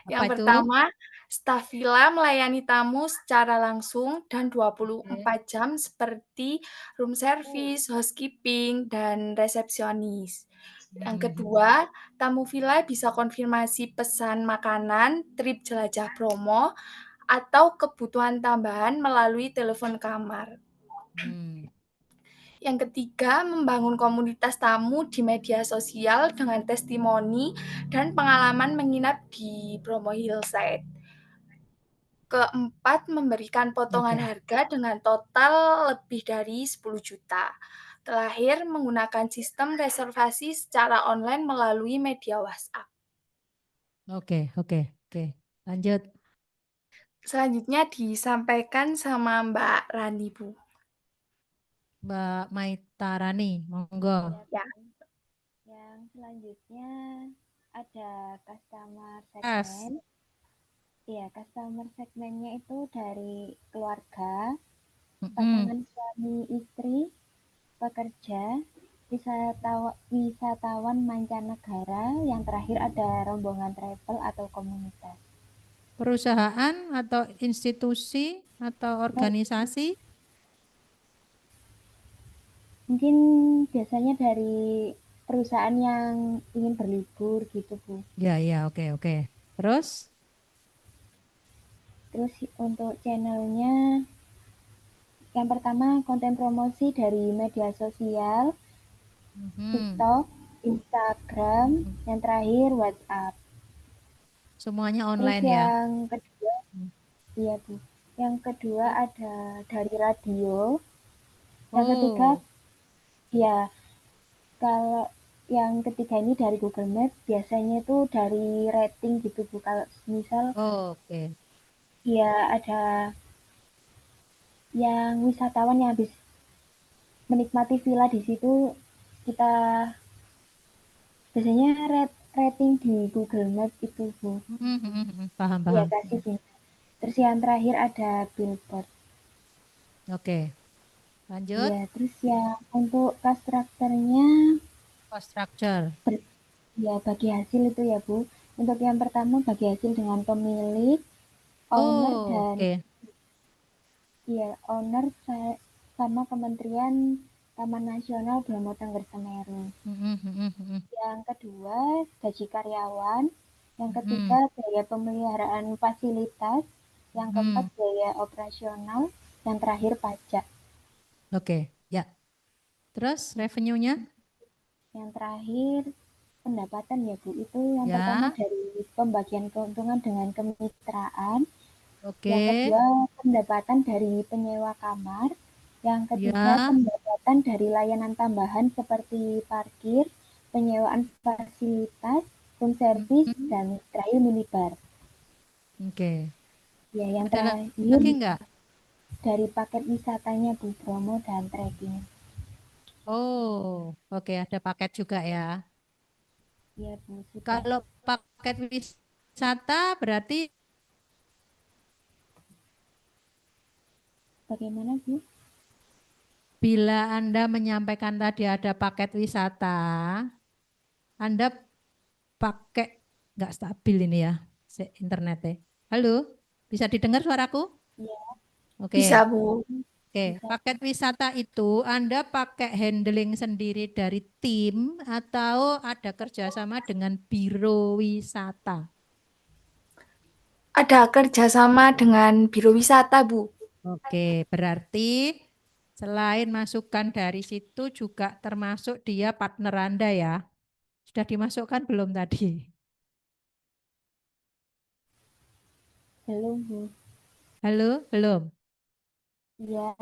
Yang Apa itu? pertama, staf villa melayani tamu secara langsung dan 24 jam seperti room service, housekeeping, dan resepsionis. Yang kedua, tamu villa bisa konfirmasi pesan makanan, trip jelajah Bromo, atau kebutuhan tambahan melalui telepon kamar. Yang ketiga, membangun komunitas tamu di media sosial dengan testimoni dan pengalaman menginap di Bromo Hillside. Keempat, memberikan potongan harga dengan total lebih dari 10 juta. Terakhir, menggunakan sistem reservasi secara online melalui media WhatsApp. Oke, oke, oke. Lanjut. Selanjutnya disampaikan sama Mbak Rani, Bu. Mbak Maitarani, monggo. Ya. Yang selanjutnya ada customer Yes. segmen. Iya, customer segmennya itu dari keluarga, pasangan suami istri, pekerja, wisatawan mancanegara, yang terakhir ada rombongan travel atau komunitas. Perusahaan atau institusi atau organisasi? Mungkin biasanya dari perusahaan yang ingin berlibur gitu, Bu. Ya, ya, oke, oke. Terus? Terus untuk channelnya, yang pertama konten promosi dari media sosial, TikTok, Instagram, yang terakhir WhatsApp. Semuanya Terus online ya? yang kedua, iya Bu. Yang kedua ada dari radio. Yang ketiga, ya kalau yang ketiga ini dari Google Maps, biasanya itu dari rating gitu Bu. Kalau misal, Oke. ya ada yang wisatawan yang habis menikmati villa di situ, kita biasanya rating di Google Maps itu Bu. Paham, Ya paham. kasih bintang. Terus yang terakhir ada billboard. Oke. Lanjut. Ya, terus yang untuk cost structure-nya, Cost structure. ya bagi hasil itu ya Bu. Untuk yang pertama bagi hasil dengan pemilik, owner dan ya owner sama Kementerian Taman Nasional Bromo Tengger Semeru. Yang kedua gaji karyawan, yang ketiga biaya pemeliharaan fasilitas, yang keempat biaya operasional, yang terakhir pajak. Oke, ya. Terus revenue-nya? Yang terakhir pendapatan ya Bu, itu yang Ya. pertama dari pembagian keuntungan dengan kemitraan. Oke. Yang kedua pendapatan dari penyewa kamar. Yang ketiga Ya. pendapatan dari layanan tambahan seperti parkir, penyewaan fasilitas, room service, dan terakhir minibar. Oke. Ya, yang Ada terakhir lagi enggak? dari paket wisatanya Bu, promo dan trekking. Oh, oke, ada paket juga ya. Iya Bu, sudah. Kalau paket wisata berarti Bagaimana Bu? bila Anda menyampaikan tadi ada paket wisata, Anda pakai nggak stabil ini ya, internetnya. Halo, bisa didengar suaraku? Iya. Oke. Bisa, Bu. Oke, paket wisata itu Anda pakai handling sendiri dari tim atau ada kerjasama dengan biro wisata? Ada kerjasama dengan biro wisata, Bu. Oke, berarti selain masukan dari situ juga termasuk dia partner Anda ya. Sudah dimasukkan belum tadi? Belum Bu. Halo, belum? Iya,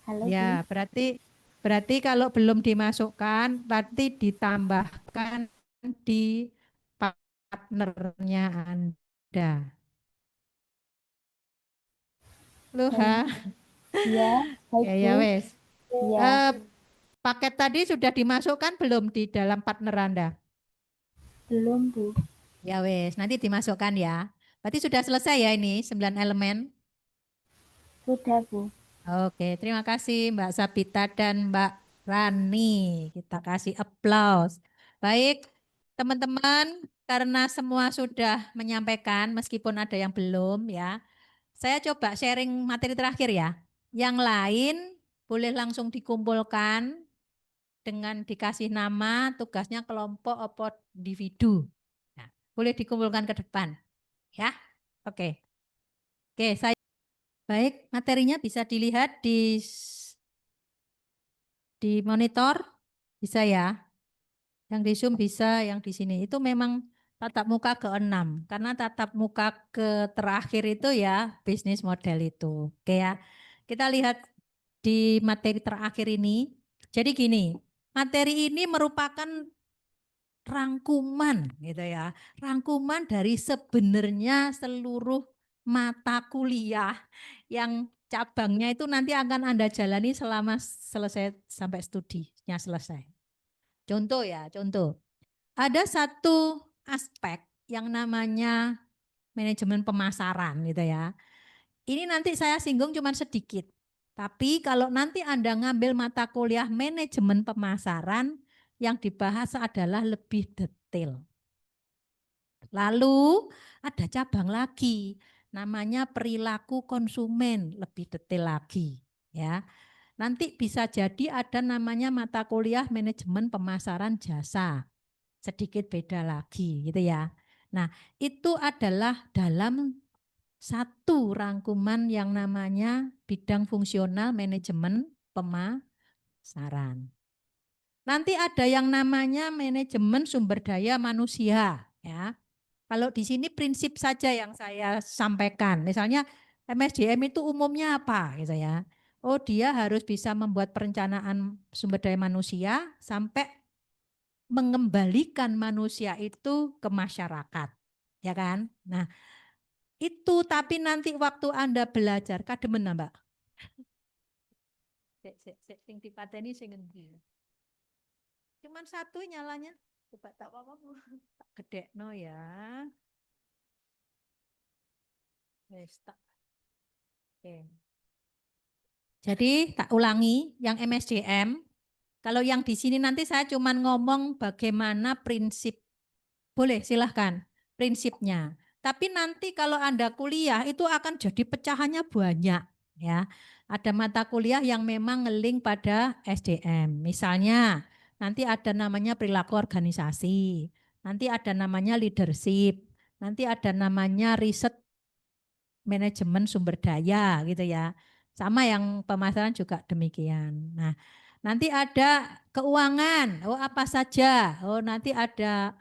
halo Bu. Ya, berarti kalau belum dimasukkan, nanti ditambahkan di partnernya Anda. Loh, ha? Iya, baik Ya, Bu. wes. Iya. Paket tadi sudah dimasukkan belum di dalam partner Anda? Belum Bu. Ya wes, nanti dimasukkan ya. Berarti sudah selesai ya ini 9 elemen? Sudah Bu. Oke, terima kasih Mbak Sabita dan Mbak Rani. Kita kasih aplaus. Baik, teman-teman, karena semua sudah menyampaikan meskipun ada yang belum ya. Saya coba sharing materi terakhir ya. Yang lain boleh langsung dikumpulkan dengan dikasih nama, tugasnya kelompok atau individu. Nah, boleh dikumpulkan ke depan. Ya, oke. Oke, saya baik, materinya bisa dilihat di monitor, bisa ya. Yang di Zoom bisa, yang di sini. Itu memang tatap muka ke-6. Karena tatap muka ke terakhir itu ya bisnis model itu. Oke ya. Kita lihat di materi terakhir ini. Jadi gini, materi ini merupakan rangkuman gitu ya. Rangkuman dari sebenarnya seluruh mata kuliah yang cabangnya itu nanti akan Anda jalani selama selesai sampai studinya selesai. Contoh ya, contoh. Ada satu aspek yang namanya manajemen pemasaran gitu ya. Ini nanti saya singgung cuma sedikit. Tapi kalau nanti Anda ngambil mata kuliah manajemen pemasaran, yang dibahas adalah lebih detail. Lalu ada cabang lagi, namanya perilaku konsumen, lebih detail lagi. Ya, nanti bisa jadi ada namanya mata kuliah manajemen pemasaran jasa, sedikit beda lagi, gitu ya. Nah, itu adalah dalam satu rangkuman yang namanya bidang fungsional manajemen pemasaran. Nanti ada yang namanya manajemen sumber daya manusia, ya. Kalau di sini prinsip saja yang saya sampaikan. Misalnya MSDM itu umumnya apa gitu ya. Oh, dia harus bisa membuat perencanaan sumber daya manusia sampai mengembalikan manusia itu ke masyarakat. Ya kan? Nah, itu tapi nanti waktu Anda belajar kademen Mbak. Sing dipateni sing endi? Cuman satu nyalanya. Coba tak apa-apa. Tak gedekno ya. Wes tak. Oke. Jadi tak ulangi yang MSDM. Kalau yang di sini nanti saya cuman ngomong bagaimana prinsip. Boleh silahkan prinsipnya. Tapi nanti kalau Anda kuliah itu akan jadi pecahannya banyak ya. Ada mata kuliah yang memang ngeling pada SDM. Misalnya nanti ada namanya perilaku organisasi, nanti ada namanya leadership, nanti ada namanya riset manajemen sumber daya gitu ya. Sama yang pemasaran juga demikian. Nah, nanti ada keuangan. Oh, apa saja? Oh, nanti ada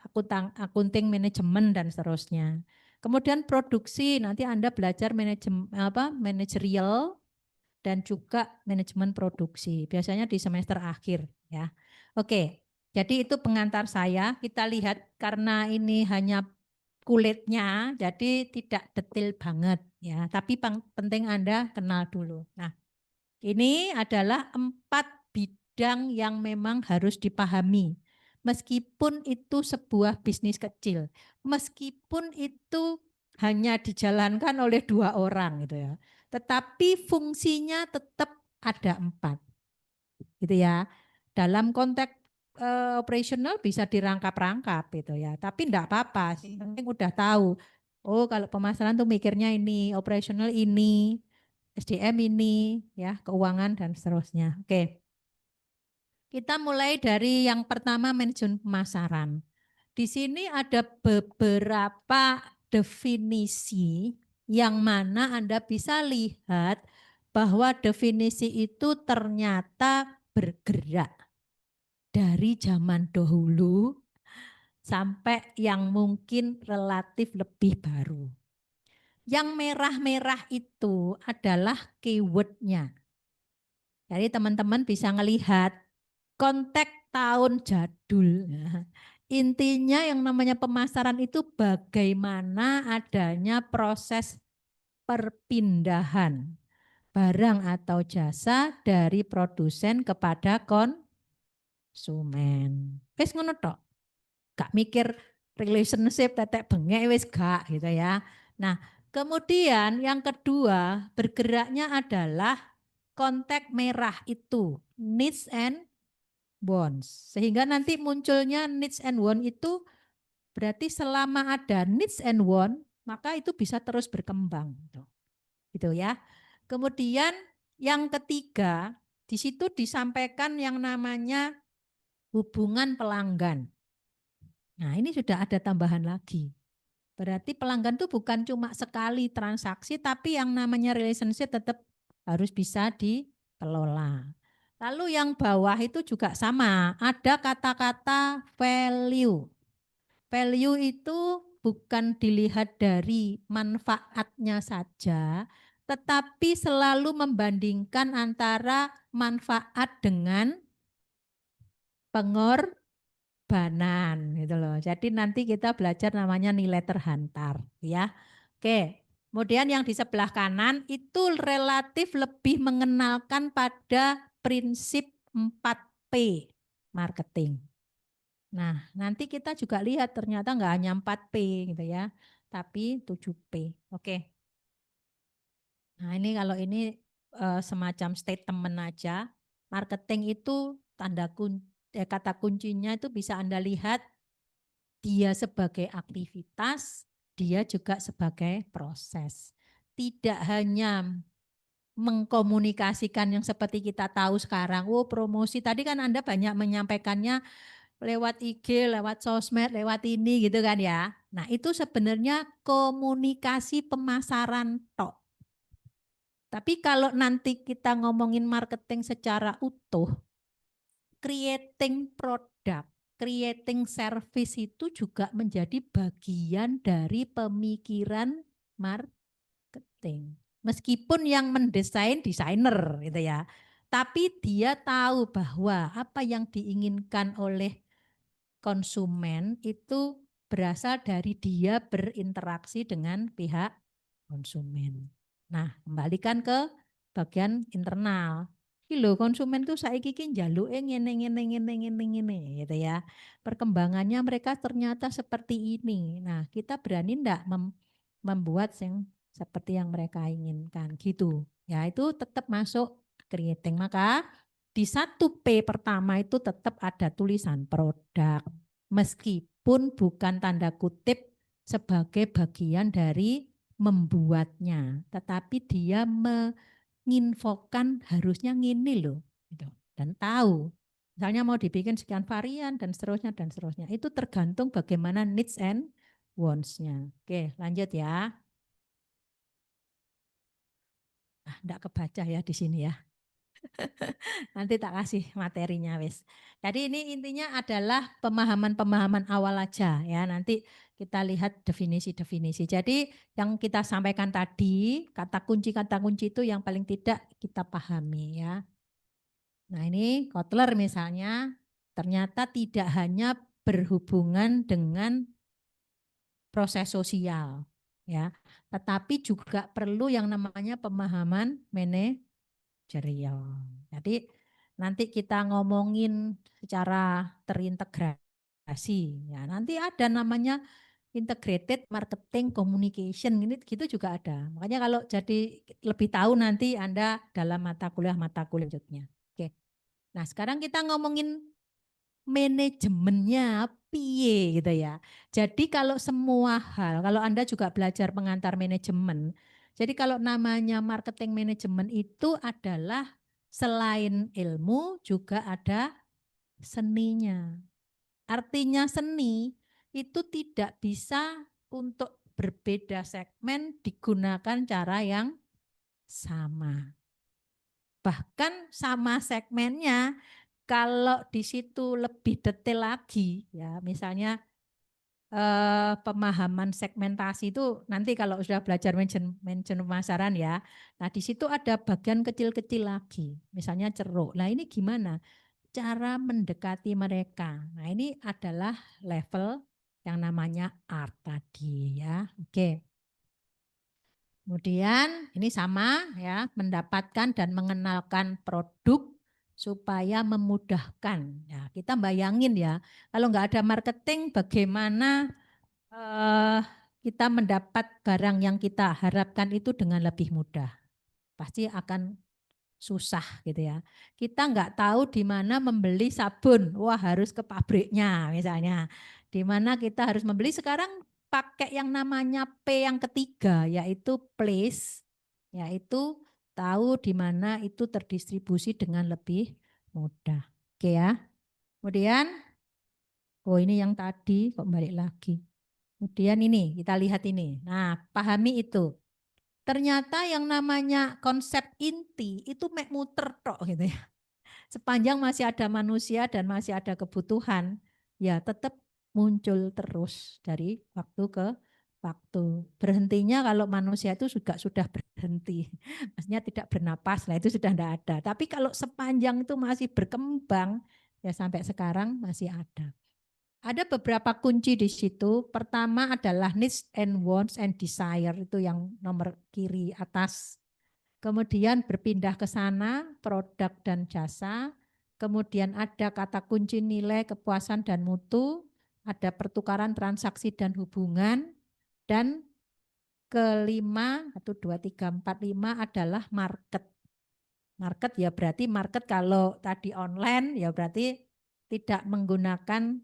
akunting manajemen dan seterusnya. Kemudian produksi, nanti Anda belajar manajerial dan juga manajemen produksi. Biasanya di semester akhir ya. Oke. Jadi itu pengantar saya. Kita lihat karena ini hanya kulitnya, jadi tidak detail banget ya. Tapi penting Anda kenal dulu. Nah, ini adalah 4 bidang yang memang harus dipahami. Meskipun itu sebuah bisnis kecil, meskipun itu hanya dijalankan oleh 2 orang gitu ya. Tetapi fungsinya tetap ada 4. Gitu ya. Dalam konteks operasional bisa dirangkap-rangkap gitu ya. Tapi enggak apa-apa, sih penting udah tahu. Oh, kalau pemasaran tuh mikirnya ini, operasional ini, SDM ini, ya, keuangan dan seterusnya. Oke. Kita mulai dari yang pertama, manajemen pemasaran. Di sini ada beberapa definisi yang mana Anda bisa lihat bahwa definisi itu ternyata bergerak dari zaman dahulu sampai yang mungkin relatif lebih baru. Yang merah-merah itu adalah keywordnya. Jadi teman-teman bisa melihat konteks tahun jadul. Intinya yang namanya pemasaran itu bagaimana adanya proses perpindahan barang atau jasa dari produsen kepada konsumen. Wis ngono tok. Gak mikir relationship tetek bengek wis gak gitu ya. Nah, kemudian yang kedua bergeraknya adalah konteks merah itu needs and wants. Sehingga nanti munculnya needs and want itu berarti selama ada needs and want maka itu bisa terus berkembang gitu ya. Kemudian yang ketiga di situ disampaikan yang namanya hubungan pelanggan. Nah, ini sudah ada tambahan lagi. Berarti pelanggan itu bukan cuma sekali transaksi, tapi yang namanya relationship tetap harus bisa dikelola. Lalu yang bawah itu juga sama, ada kata-kata value. Value itu bukan dilihat dari manfaatnya saja, tetapi selalu membandingkan antara manfaat dengan pengorbanan gitu loh. Jadi nanti kita belajar namanya nilai terhantar ya. Oke. Kemudian yang di sebelah kanan itu relatif lebih mengenalkan pada prinsip 4P marketing. Nah, nanti kita juga lihat ternyata enggak hanya 4P gitu ya, tapi 7P. Oke. Nah, ini kalau ini semacam statement aja. Marketing itu kata kuncinya itu bisa Anda lihat dia sebagai aktivitas, dia juga sebagai proses. Tidak hanya mengkomunikasikan yang seperti kita tahu sekarang, oh promosi, tadi kan Anda banyak menyampaikannya lewat IG, lewat sosmed, lewat ini gitu kan ya. Nah itu sebenarnya komunikasi pemasaran tok. Tapi kalau nanti kita ngomongin marketing secara utuh, creating produk, creating service itu juga menjadi bagian dari pemikiran marketing. Meskipun yang mendesain desainer gitu ya, tapi dia tahu bahwa apa yang diinginkan oleh konsumen itu berasal dari dia berinteraksi dengan pihak konsumen. Nah, kembalikan ke bagian internal. Lho konsumen tuh saiki ki njaluke ngene gitu ya. Perkembangannya mereka ternyata seperti ini. Nah, kita berani ndak membuat yang seperti yang mereka inginkan gitu. Ya, itu tetap masuk creating. Maka di 1P pertama itu tetap ada tulisan produk. Meskipun bukan tanda kutip sebagai bagian dari membuatnya, tetapi dia menginfokan harusnya ngini loh, gitu. Dan tahu. Misalnya mau dibikin sekian varian dan seterusnya dan seterusnya. Itu tergantung bagaimana needs and wants-nya. Oke, lanjut ya. Enggak kebaca ya di sini ya. Nanti tak kasih materinya wis. Jadi ini intinya adalah pemahaman-pemahaman awal aja ya. Nanti kita lihat definisi-definisi. Jadi yang kita sampaikan tadi, kata kunci itu yang paling tidak kita pahami ya. Nah ini Kotler misalnya ternyata tidak hanya berhubungan dengan proses sosial ya, tetapi juga perlu yang namanya pemahaman manajerial. Jadi nanti kita ngomongin secara terintegrasi ya, nanti ada namanya integrated marketing communication, ini gitu juga ada. Makanya kalau jadi lebih tahu nanti Anda dalam mata kuliah selanjutnya. Oke. Nah, sekarang kita ngomongin manajemennya piye gitu ya. Jadi kalau semua hal, kalau Anda juga belajar pengantar manajemen, jadi kalau namanya marketing manajemen itu adalah selain ilmu juga ada seninya. Artinya seni itu tidak bisa untuk berbeda segmen digunakan cara yang sama. Bahkan sama segmennya kalau di situ lebih detail lagi ya, misalnya pemahaman segmentasi itu nanti kalau sudah belajar manajemen pemasaran ya. Nah, di situ ada bagian kecil-kecil lagi. Misalnya ceruk. Nah, ini gimana cara mendekati mereka? Nah, ini adalah level yang namanya art tadi ya. Oke. Kemudian ini sama ya, mendapatkan dan mengenalkan produk supaya memudahkan. Ya, kita bayangin ya, kalau nggak ada marketing bagaimana kita mendapat barang yang kita harapkan itu dengan lebih mudah. Pasti akan susah gitu ya. Kita nggak tahu di mana membeli sabun, wah harus ke pabriknya misalnya. Di mana kita harus membeli sekarang pakai yang namanya P yang ketiga, yaitu place, yaitu tahu di mana itu terdistribusi dengan lebih mudah. Oke ya. Kemudian, oh ini yang tadi kok balik lagi. Kemudian ini kita lihat ini. Nah, pahami itu. Ternyata yang namanya konsep inti itu mek muter tok gitu ya. Sepanjang masih ada manusia dan masih ada kebutuhan, ya tetap muncul terus dari waktu ke waktu. Berhentinya kalau manusia itu juga sudah berhenti. Maksudnya tidak bernapas, lah itu sudah tidak ada. Tapi kalau sepanjang itu masih berkembang, ya sampai sekarang masih ada. Ada beberapa kunci di situ. Pertama adalah needs and wants and desire, itu yang nomor kiri atas. Kemudian berpindah ke sana, produk dan jasa. Kemudian ada kata kunci nilai, kepuasan dan mutu. Ada pertukaran transaksi dan hubungan. Dan kelima, 1, 2, 3, 4, 5 adalah market. Market ya berarti market kalau tadi online ya berarti tidak menggunakan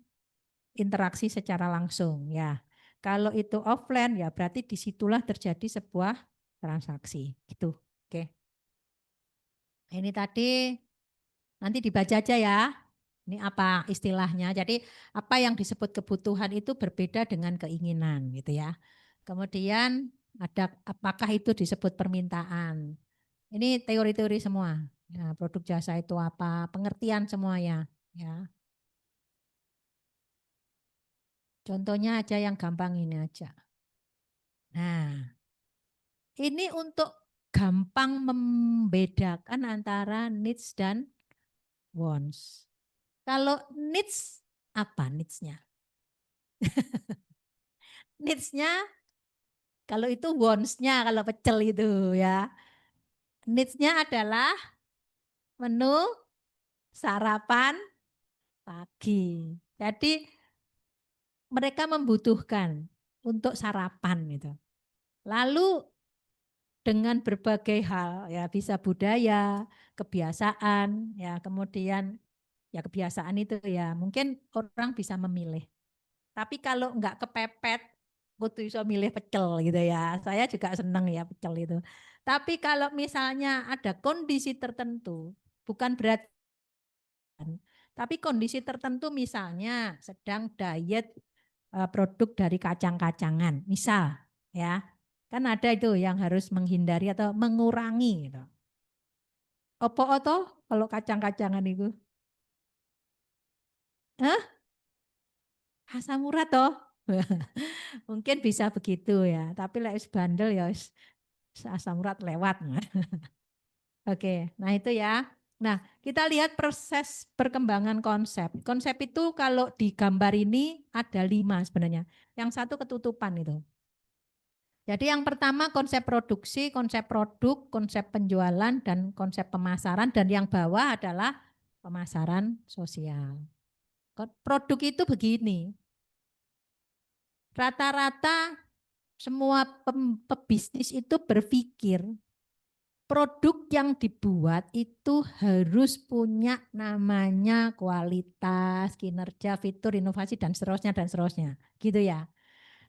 interaksi secara langsung ya. Kalau itu offline ya berarti disitulah terjadi sebuah transaksi gitu. Oke. Ini tadi nanti dibaca aja ya. Ini apa istilahnya. Jadi apa yang disebut kebutuhan itu berbeda dengan keinginan gitu ya. Kemudian ada apakah itu disebut permintaan. Ini teori-teori semua. Ya, produk jasa itu apa, pengertian semuanya ya. Contohnya aja yang gampang ini aja. Nah, ini untuk gampang membedakan antara needs dan wants. Kalau needs, apa needs-nya? Needs-nya, kalau itu wants-nya, kalau pecel itu ya. Needs-nya adalah menu sarapan pagi. Jadi mereka membutuhkan untuk sarapan gitu. Lalu dengan berbagai hal ya, bisa budaya, kebiasaan ya, kemudian ya kebiasaan itu ya mungkin orang bisa memilih. Tapi kalau enggak kepepet, butuh bisa milih pecel gitu ya. Saya juga senang ya pecel itu. Tapi kalau misalnya ada kondisi tertentu, bukan berat, tapi kondisi tertentu misalnya sedang diet produk dari kacang-kacangan, misal ya. Kan ada itu yang harus menghindari atau mengurangi gitu. Opo toh kalau kacang-kacangan itu? Hah? Asam urat toh? Mungkin bisa begitu ya, tapi lek bandel ya asam urat lewat. Oke, nah itu ya. Nah, kita lihat proses perkembangan konsep. Konsep itu kalau di gambar ini ada 5 sebenarnya. Yang satu ketutupan itu. Jadi yang pertama konsep produksi, konsep produk, konsep penjualan, dan konsep pemasaran. Dan yang bawah adalah pemasaran sosial. Produk itu begini. Rata-rata semua pebisnis itu berpikir produk yang dibuat itu harus punya namanya kualitas, kinerja, fitur, inovasi, dan seterusnya, gitu ya.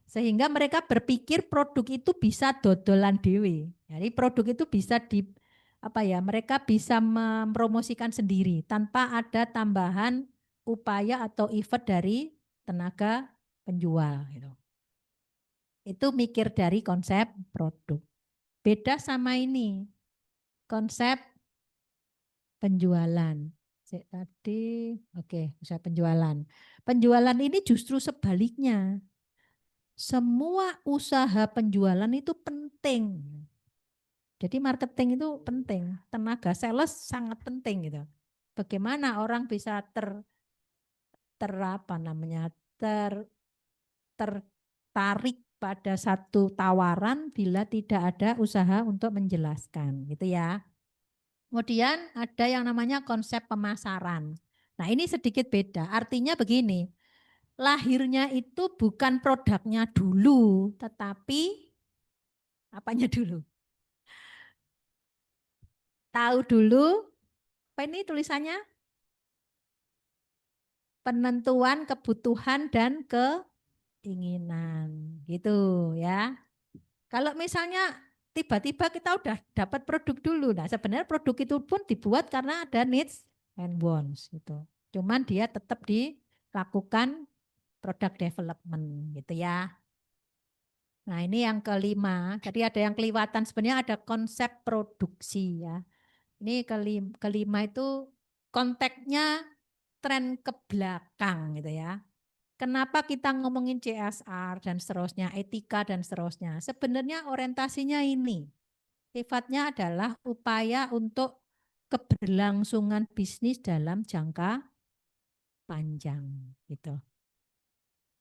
Sehingga mereka berpikir produk itu bisa dodolan dewe. Jadi produk itu bisa mereka bisa mempromosikan sendiri tanpa ada tambahan upaya atau effort dari tenaga penjual. Gitu. Itu mikir dari konsep produk. Beda sama ini. Konsep penjualan. Tadi, konsep penjualan. Penjualan ini justru sebaliknya. Semua usaha penjualan itu penting. Jadi marketing itu penting. Tenaga sales sangat penting gitu. Bagaimana orang bisa tertarik pada satu tawaran bila tidak ada usaha untuk menjelaskan, gitu ya. Kemudian ada yang namanya konsep pemasaran. Nah, ini sedikit beda. Artinya begini, lahirnya itu bukan produknya dulu, tetapi apanya dulu? Tahu dulu, apa ini tulisannya? Penentuan kebutuhan dan keinginan, gitu ya. Kalau misalnya tiba-tiba kita udah dapat produk dulu, nah sebenarnya produk itu pun dibuat karena ada needs and wants gitu. Cuman dia tetap dilakukan product development gitu ya. Nah ini yang kelima, tadi ada yang kelewatan, sebenarnya ada konsep produksi ya. Ini kelima itu konteksnya tren ke belakang gitu ya. Kenapa kita ngomongin CSR dan seterusnya, etika dan seterusnya? Sebenarnya orientasinya ini. Sifatnya adalah upaya untuk keberlangsungan bisnis dalam jangka panjang gitu.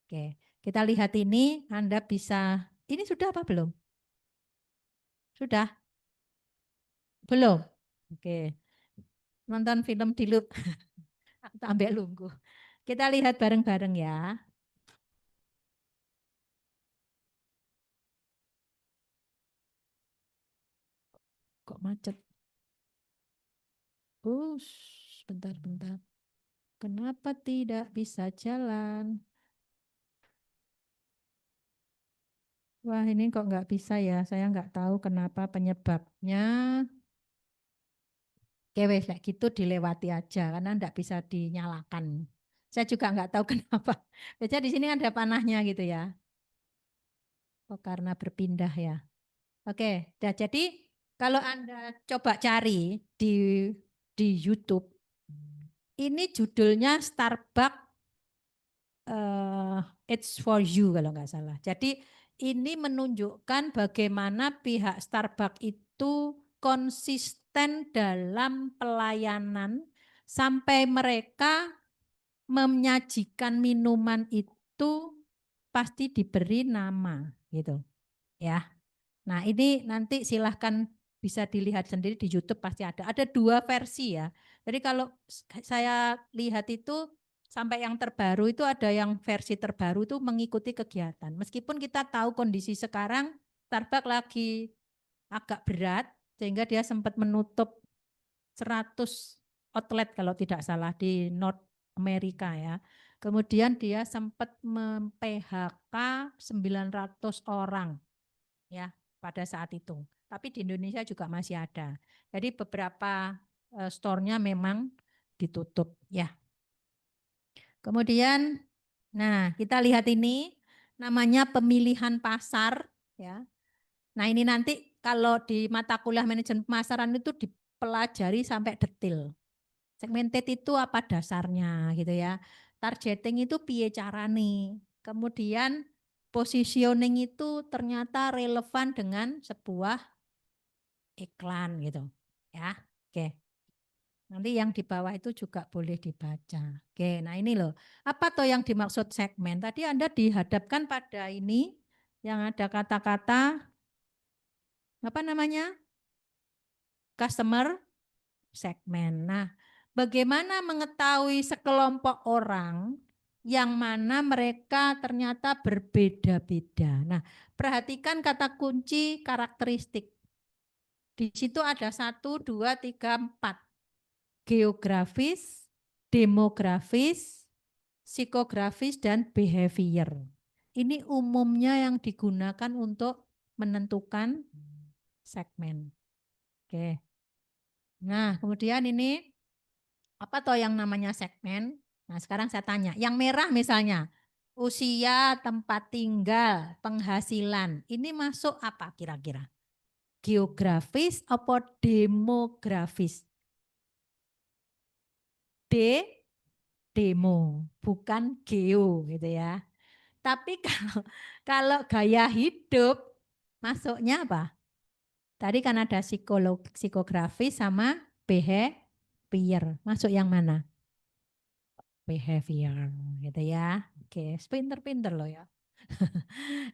Oke, kita lihat ini, Anda bisa, ini sudah apa belum? Sudah? Belum? Oke, nonton film di loop, ambil lunggu. Kita lihat bareng-bareng ya. Kok macet? Bentar. Kenapa tidak bisa jalan? Wah ini kok nggak bisa ya, saya nggak tahu kenapa penyebabnya. Oke wes kayak gitu dilewati aja karena nggak bisa dinyalakan. Saya juga nggak tahu kenapa. Biasanya di sini ada panahnya gitu ya. Oh karena berpindah ya. Oke, jadi kalau Anda coba cari di YouTube, ini judulnya Starbucks It's for you kalau nggak salah. Jadi ini menunjukkan bagaimana pihak Starbucks itu konsisten dalam pelayanan sampai mereka menyajikan minuman itu pasti diberi nama gitu ya. Nah ini nanti silahkan bisa dilihat sendiri di YouTube pasti ada. Ada 2 versi ya. Jadi kalau saya lihat itu sampai yang terbaru itu ada yang versi terbaru itu mengikuti kegiatan. Meskipun kita tahu kondisi sekarang Starbucks lagi agak berat sehingga dia sempat menutup 100 outlet kalau tidak salah di North America ya. Kemudian dia sempat mem-PHK 900 orang ya pada saat itu. Tapi di Indonesia juga masih ada. Jadi beberapa store-nya memang ditutup ya. Kemudian nah, kita lihat ini namanya pemilihan pasar ya. Nah ini nanti kalau di mata kuliah manajemen pemasaran itu dipelajari sampai detail. Segmented itu apa dasarnya gitu ya. Targeting itu piye carane. Kemudian positioning itu ternyata relevan dengan sebuah iklan gitu. Ya, oke. Nanti yang di bawah itu juga boleh dibaca. Oke, nah ini loh. Apa toh yang dimaksud segmen? Tadi Anda dihadapkan pada ini yang ada kata-kata apa namanya? Customer segmen. Nah, bagaimana mengetahui sekelompok orang yang mana mereka ternyata berbeda-beda. Nah, perhatikan kata kunci karakteristik. Di situ ada 1, 2, 3, 4. Geografis, demografis, psikografis, dan behavior. Ini umumnya yang digunakan untuk menentukan segmen. Oke. Nah, kemudian ini apa toh yang namanya segmen? Nah, sekarang saya tanya, yang merah misalnya, usia, tempat tinggal, penghasilan, ini masuk apa kira-kira? Geografis atau demografis? Demo, bukan geo gitu ya. Tapi kalau gaya hidup masuknya apa? Tadi kan ada psikografis sama behavior. Masuk yang mana? Behavior gitu ya. Oke, pinter-pinter loh ya.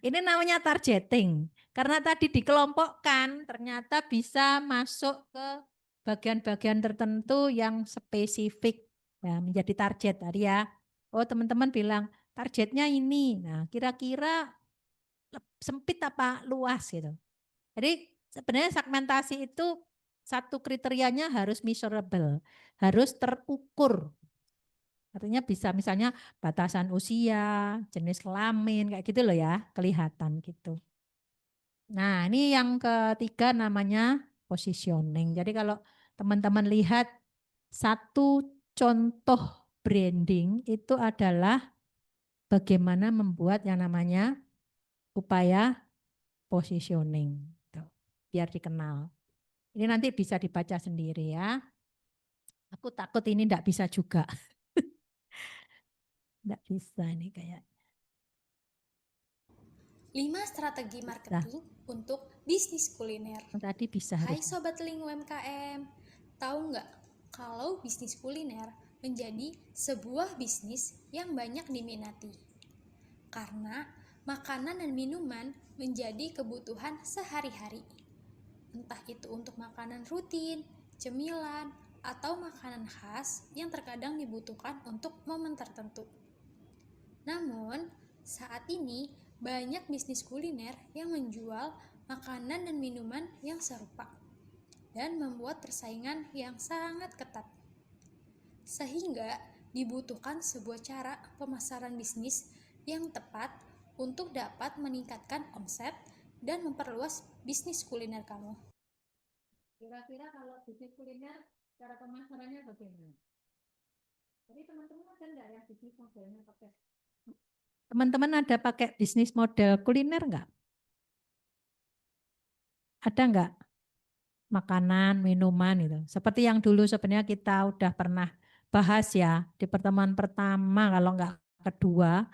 Ini namanya targeting. Karena tadi dikelompokkan ternyata bisa masuk ke bagian-bagian tertentu yang spesifik ya, menjadi target tadi ya. Oh, teman-teman bilang targetnya ini. Nah, kira-kira sempit apa luas gitu. Jadi sebenarnya segmentasi itu satu kriterianya harus measurable, harus terukur. Artinya bisa misalnya batasan usia, jenis kelamin, kayak gitu loh ya, kelihatan gitu. Nah ini yang ketiga namanya positioning. Jadi kalau teman-teman lihat satu contoh branding itu adalah bagaimana membuat yang namanya upaya positioning. Biar dikenal. Ini nanti bisa dibaca sendiri ya. Aku takut ini enggak bisa juga. Enggak bisa nih kayak. 5 strategi marketing untuk bisnis kuliner. Tadi bisa. Hai Sobat Link UMKM, tahu nggak kalau bisnis kuliner menjadi sebuah bisnis yang banyak diminati? Karena makanan dan minuman menjadi kebutuhan sehari-hari. Entah itu untuk makanan rutin, cemilan, atau makanan khas yang terkadang dibutuhkan untuk momen tertentu. Namun, saat ini banyak bisnis kuliner yang menjual makanan dan minuman yang serupa dan membuat persaingan yang sangat ketat. Sehingga dibutuhkan sebuah cara pemasaran bisnis yang tepat untuk dapat meningkatkan omset dan memperluas bisnis kuliner kamu. Kira-kira kalau bisnis kuliner cara pemasarannya bagaimana? Jadi teman-teman ada enggak yang bisnis modelnya pakai? Teman-teman ada pakai bisnis model kuliner enggak? Ada enggak? Makanan, minuman itu. Seperti yang dulu sebenarnya kita udah pernah bahas ya di pertemuan pertama kalau enggak kedua,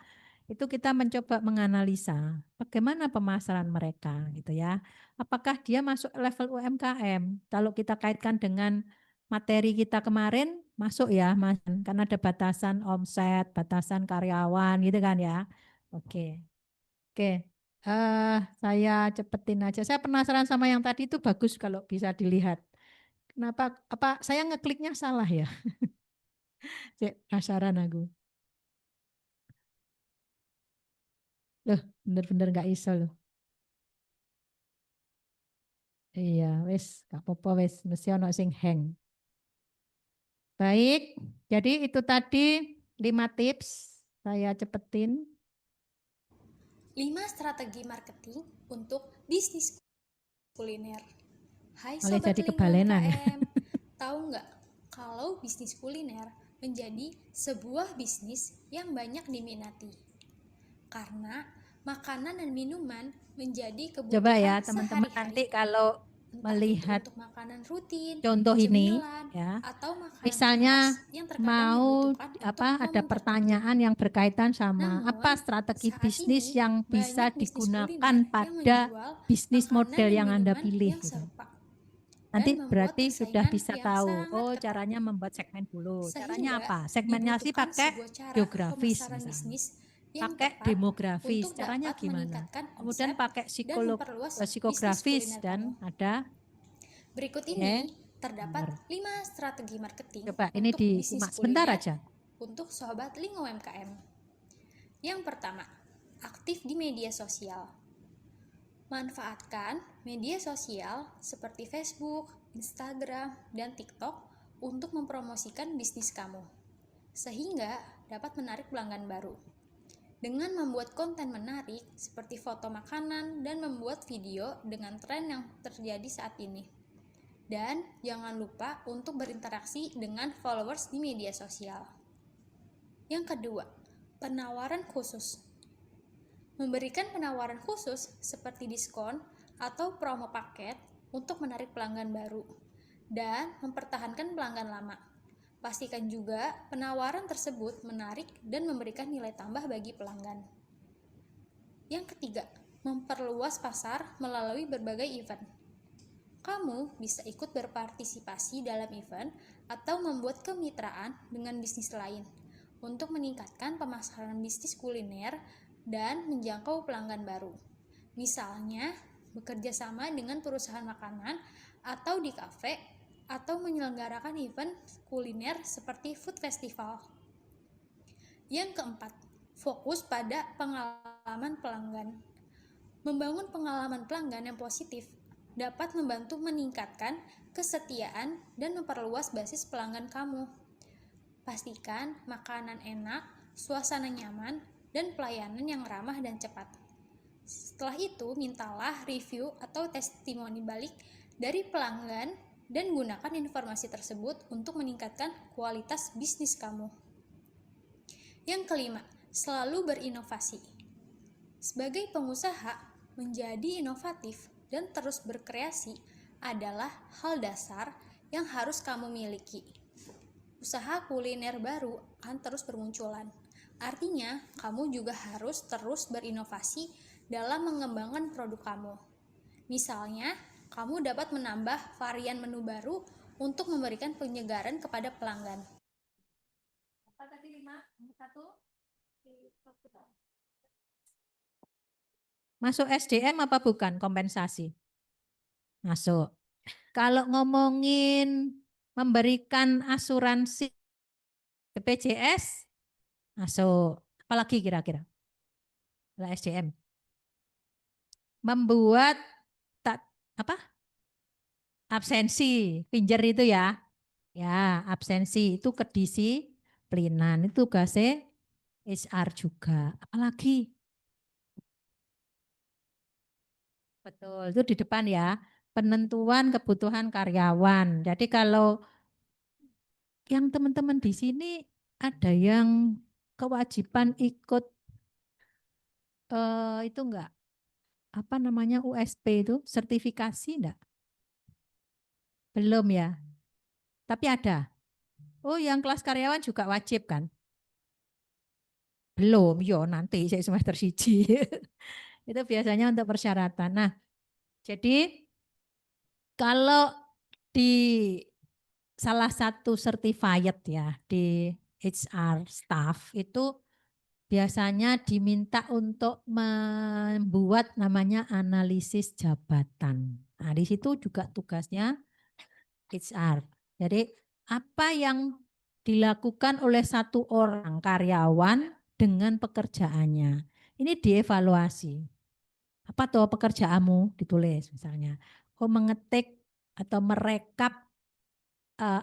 itu kita mencoba menganalisa bagaimana pemasaran mereka gitu ya. Apakah dia masuk level UMKM? Kalau kita kaitkan dengan materi kita kemarin masuk ya, Mas, karena ada batasan omset, batasan karyawan gitu kan ya. Oke. Saya cepetin aja. Saya penasaran sama yang tadi itu bagus kalau bisa dilihat. Kenapa saya ngekliknya salah ya? Penasaran aku. Loh, bener-bener nggak iso loh. Iya, wes, gak apa-apa wes, mesti ono sing hang. Baik, jadi itu tadi 5 tips, saya cepetin. 5 strategi marketing untuk bisnis kuliner. Hai Oleh Sobat jadi Link kebalenan. UMKM, tahu nggak kalau bisnis kuliner menjadi sebuah bisnis yang banyak diminati? Karena makanan dan minuman menjadi kebutuhan Coba ya teman-teman sehari-hari. nanti kalau Entah melihat itu untuk makanan rutin, contoh ini cemilan, ya, atau makanan misalnya keras yang terkadang mau dibutuhkan untuk ada momen tertentu. pertanyaan yang berkaitan sama Namun, apa strategi saat bisnis ini yang bisa banyak bisnis digunakan kuliner yang pada menjual bisnis makanan model dan yang Anda minuman pilih yang gitu. serupa Nanti dan membuat berarti sudah persaingan bisa yang tahu, sangat oh ketat. caranya membuat segmen dulu. Caranya Sehingga apa? Segmentasi dibutuhkan pakai sebuah cara geografis pemasaran misalnya. bisnis yang Pakai tepat demografis, untuk caranya dapat gimana? meningkatkan Kemudian omset pakai dan memperluas bisnis psikografis kuliner dan kamu. ada Berikut ya, ini terdapat benar. 5 strategi marketing Coba ini untuk bisnis disimak sebentar kuliner aja. untuk Sobat Link UMKM. Yang pertama, aktif di media sosial. Manfaatkan media sosial seperti Facebook, Instagram, dan TikTok untuk mempromosikan bisnis kamu, sehingga dapat menarik pelanggan baru. Dengan membuat konten menarik seperti foto makanan dan membuat video dengan tren yang terjadi saat ini. Dan jangan lupa untuk berinteraksi dengan followers di media sosial. Yang kedua, penawaran khusus. Memberikan penawaran khusus seperti diskon atau promo paket untuk menarik pelanggan baru dan mempertahankan pelanggan lama. Pastikan juga penawaran tersebut menarik dan memberikan nilai tambah bagi pelanggan. Yang ketiga, memperluas pasar melalui berbagai event. Kamu bisa ikut berpartisipasi dalam event atau membuat kemitraan dengan bisnis lain untuk meningkatkan pemasaran bisnis kuliner dan menjangkau pelanggan baru. Misalnya, bekerja sama dengan perusahaan makanan atau di kafe atau menyelenggarakan event kuliner seperti food festival. Yang keempat, fokus pada pengalaman pelanggan. Membangun pengalaman pelanggan yang positif dapat membantu meningkatkan kesetiaan dan memperluas basis pelanggan kamu. Pastikan makanan enak, suasana nyaman, dan pelayanan yang ramah dan cepat. Setelah itu, mintalah review atau testimoni balik dari pelanggan dan gunakan informasi tersebut untuk meningkatkan kualitas bisnis kamu. Yang kelima, selalu berinovasi. Sebagai pengusaha, menjadi inovatif dan terus berkreasi adalah hal dasar yang harus kamu miliki. Usaha kuliner baru akan terus bermunculan. Artinya, kamu juga harus terus berinovasi dalam mengembangkan produk kamu. Misalnya, kamu dapat menambah varian menu baru untuk memberikan penyegaran kepada pelanggan. Apa tadi 1? Masuk SDM apa bukan kompensasi? Masuk. Kalau ngomongin memberikan asuransi BPJS, masuk. Apalagi kira-kira? SDM. Membuat absensi, pinjer itu ya. Ya, absensi itu kedisiplinan. Itu tugasnya HR juga. Apalagi? Betul, itu di depan ya. Penentuan kebutuhan karyawan. Jadi kalau yang teman-teman di sini ada yang kewajiban ikut itu enggak? Apa namanya USP itu? Sertifikasi enggak? Belum ya? Tapi ada. Oh, yang kelas karyawan juga wajib kan? Belum, yo nanti saya semester 1. Itu biasanya untuk persyaratan. Nah, jadi kalau di salah satu certified ya di HR staff itu biasanya diminta untuk membuat namanya analisis jabatan. Nah, di situ juga tugasnya HR. Jadi apa yang dilakukan oleh satu orang karyawan dengan pekerjaannya. Ini dievaluasi. Apa tuh pekerjaanmu ditulis misalnya. Oh, mengetik atau merekap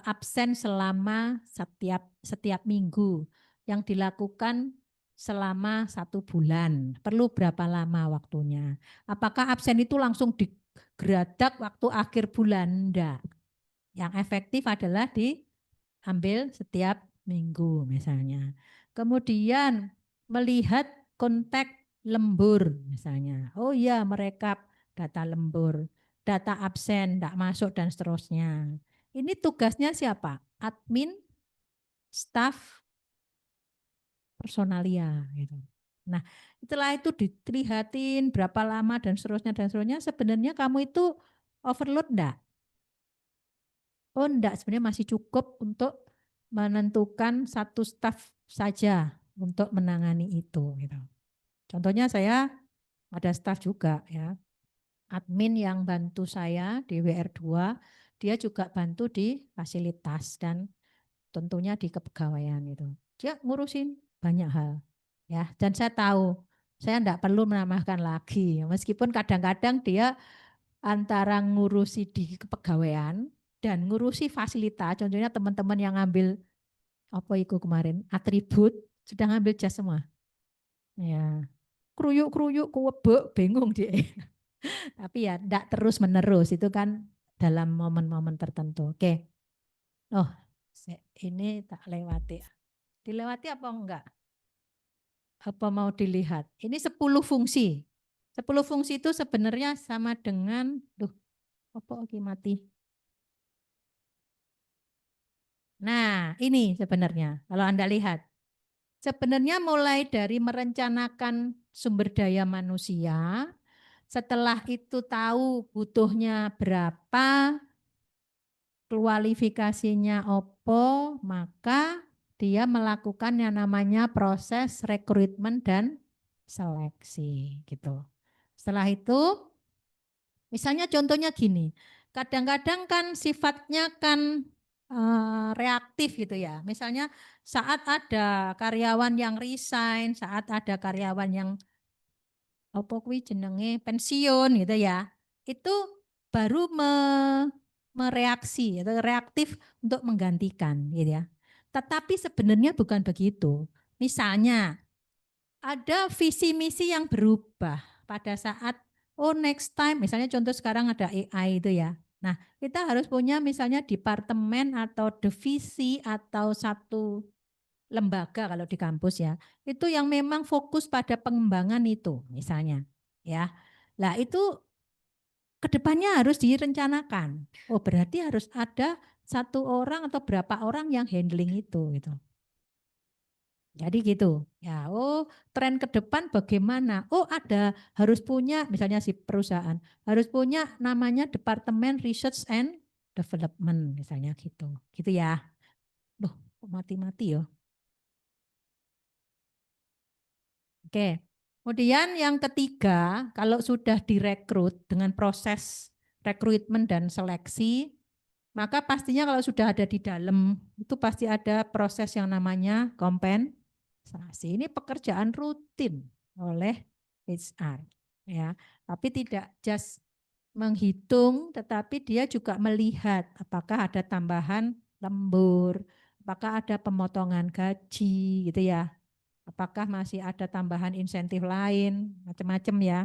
absen selama setiap minggu yang dilakukan selama 1 bulan. Perlu berapa lama waktunya? Apakah absen itu langsung digeradak waktu akhir bulan? Enggak. Yang efektif adalah diambil setiap minggu misalnya. Kemudian melihat konteks lembur misalnya. Oh iya, merekap data lembur, data absen, tidak masuk dan seterusnya. Ini tugasnya siapa? Admin, staf, personalia gitu. Nah, setelah itu dilihatin berapa lama dan seterusnya. Sebenarnya kamu itu overload enggak? Oh enggak, sebenarnya masih cukup untuk menentukan satu staf saja untuk menangani itu gitu. Contohnya saya ada staf juga ya. Admin yang bantu saya di WR2, dia juga bantu di fasilitas dan tentunya di kepegawaian itu. Dia ngurusin banyak hal. Ya, dan saya tahu saya enggak perlu menambahkan lagi. Meskipun kadang-kadang dia antara ngurusi di kepegawaian dan ngurusi fasilitas. Contohnya teman-teman yang ngambil apa itu kemarin atribut sudah ngambil jas semua. Ya, kruyuk-kruyuk kuwebek bingung dia. Tapi ya enggak terus-menerus, itu kan dalam momen-momen tertentu. Oke. Oh, ini tak lewati. Dilewati apa enggak? Apa mau dilihat? Ini 10 fungsi. 10 fungsi itu sebenarnya sama dengan, apa oke mati. Nah, ini sebenarnya kalau Anda lihat. Sebenarnya mulai dari merencanakan sumber daya manusia, setelah itu tahu butuhnya berapa, kualifikasinya opo, maka dia melakukan yang namanya proses rekrutmen dan seleksi gitu. Setelah itu, misalnya contohnya gini, kadang-kadang kan sifatnya kan reaktif gitu ya. Misalnya saat ada karyawan yang resign, saat ada karyawan yang apa kuwi jenenge pensiun gitu ya. Itu baru mereaksi atau reaktif untuk menggantikan gitu ya. Tetapi sebenarnya bukan begitu. Misalnya ada visi misi yang berubah pada saat next time, misalnya contoh sekarang ada AI itu ya. Nah, kita harus punya misalnya departemen atau divisi atau satu lembaga kalau di kampus ya. Itu yang memang fokus pada pengembangan itu misalnya ya. Nah, itu kedepannya harus direncanakan. Oh, berarti harus ada satu orang atau berapa orang yang handling itu gitu. Jadi gitu. Ya, tren ke depan bagaimana? Oh, ada harus punya misalnya si perusahaan harus punya namanya Departemen Research and Development misalnya gitu. Gitu ya. Loh, kok mati-mati ya? Oke. Kemudian yang ketiga, kalau sudah direkrut dengan proses rekrutmen dan seleksi, maka pastinya kalau sudah ada di dalam itu pasti ada proses yang namanya kompensasi. Ini pekerjaan rutin oleh HR ya. Tapi tidak just menghitung, tetapi dia juga melihat apakah ada tambahan lembur, apakah ada pemotongan gaji gitu ya. Apakah masih ada tambahan insentif lain, macam-macam ya.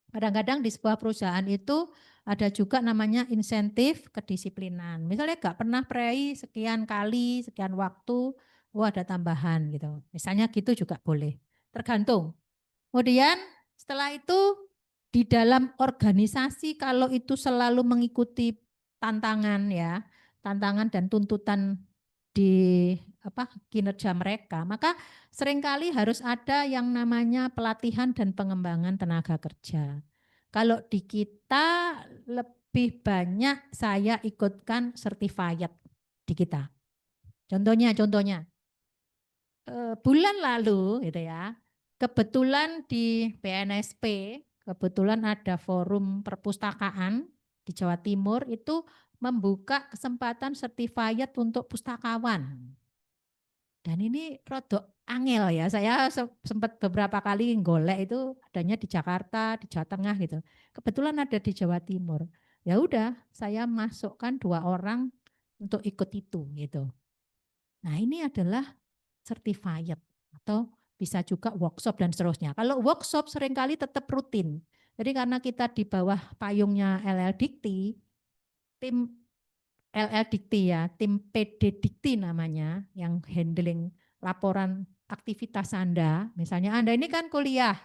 Kadang-kadang di sebuah perusahaan itu ada juga namanya insentif kedisiplinan. Misalnya nggak pernah prei sekian kali, sekian waktu, ada tambahan gitu. Misalnya gitu juga boleh. Tergantung. Kemudian setelah itu di dalam organisasi kalau itu selalu mengikuti tantangan ya, tantangan dan tuntutan di kinerja mereka, maka seringkali harus ada yang namanya pelatihan dan pengembangan tenaga kerja. Kalau di kita lebih banyak saya ikutkan certified di kita. Contohnya bulan lalu gitu ya, kebetulan di BNSP, kebetulan ada forum perpustakaan di Jawa Timur itu membuka kesempatan certified untuk pustakawan. Dan ini rodok angel ya, saya sempat beberapa kali golek itu adanya di Jakarta, di Jawa Tengah gitu. Kebetulan ada di Jawa Timur. Ya udah, saya masukkan 2 orang untuk ikut itu gitu. Nah, ini adalah certified atau bisa juga workshop dan seterusnya. Kalau workshop seringkali tetap rutin. Jadi karena kita di bawah payungnya LL Dikti, tim LL Dikti ya, tim PD Dikti namanya yang handling laporan aktivitas Anda. Misalnya Anda ini kan kuliah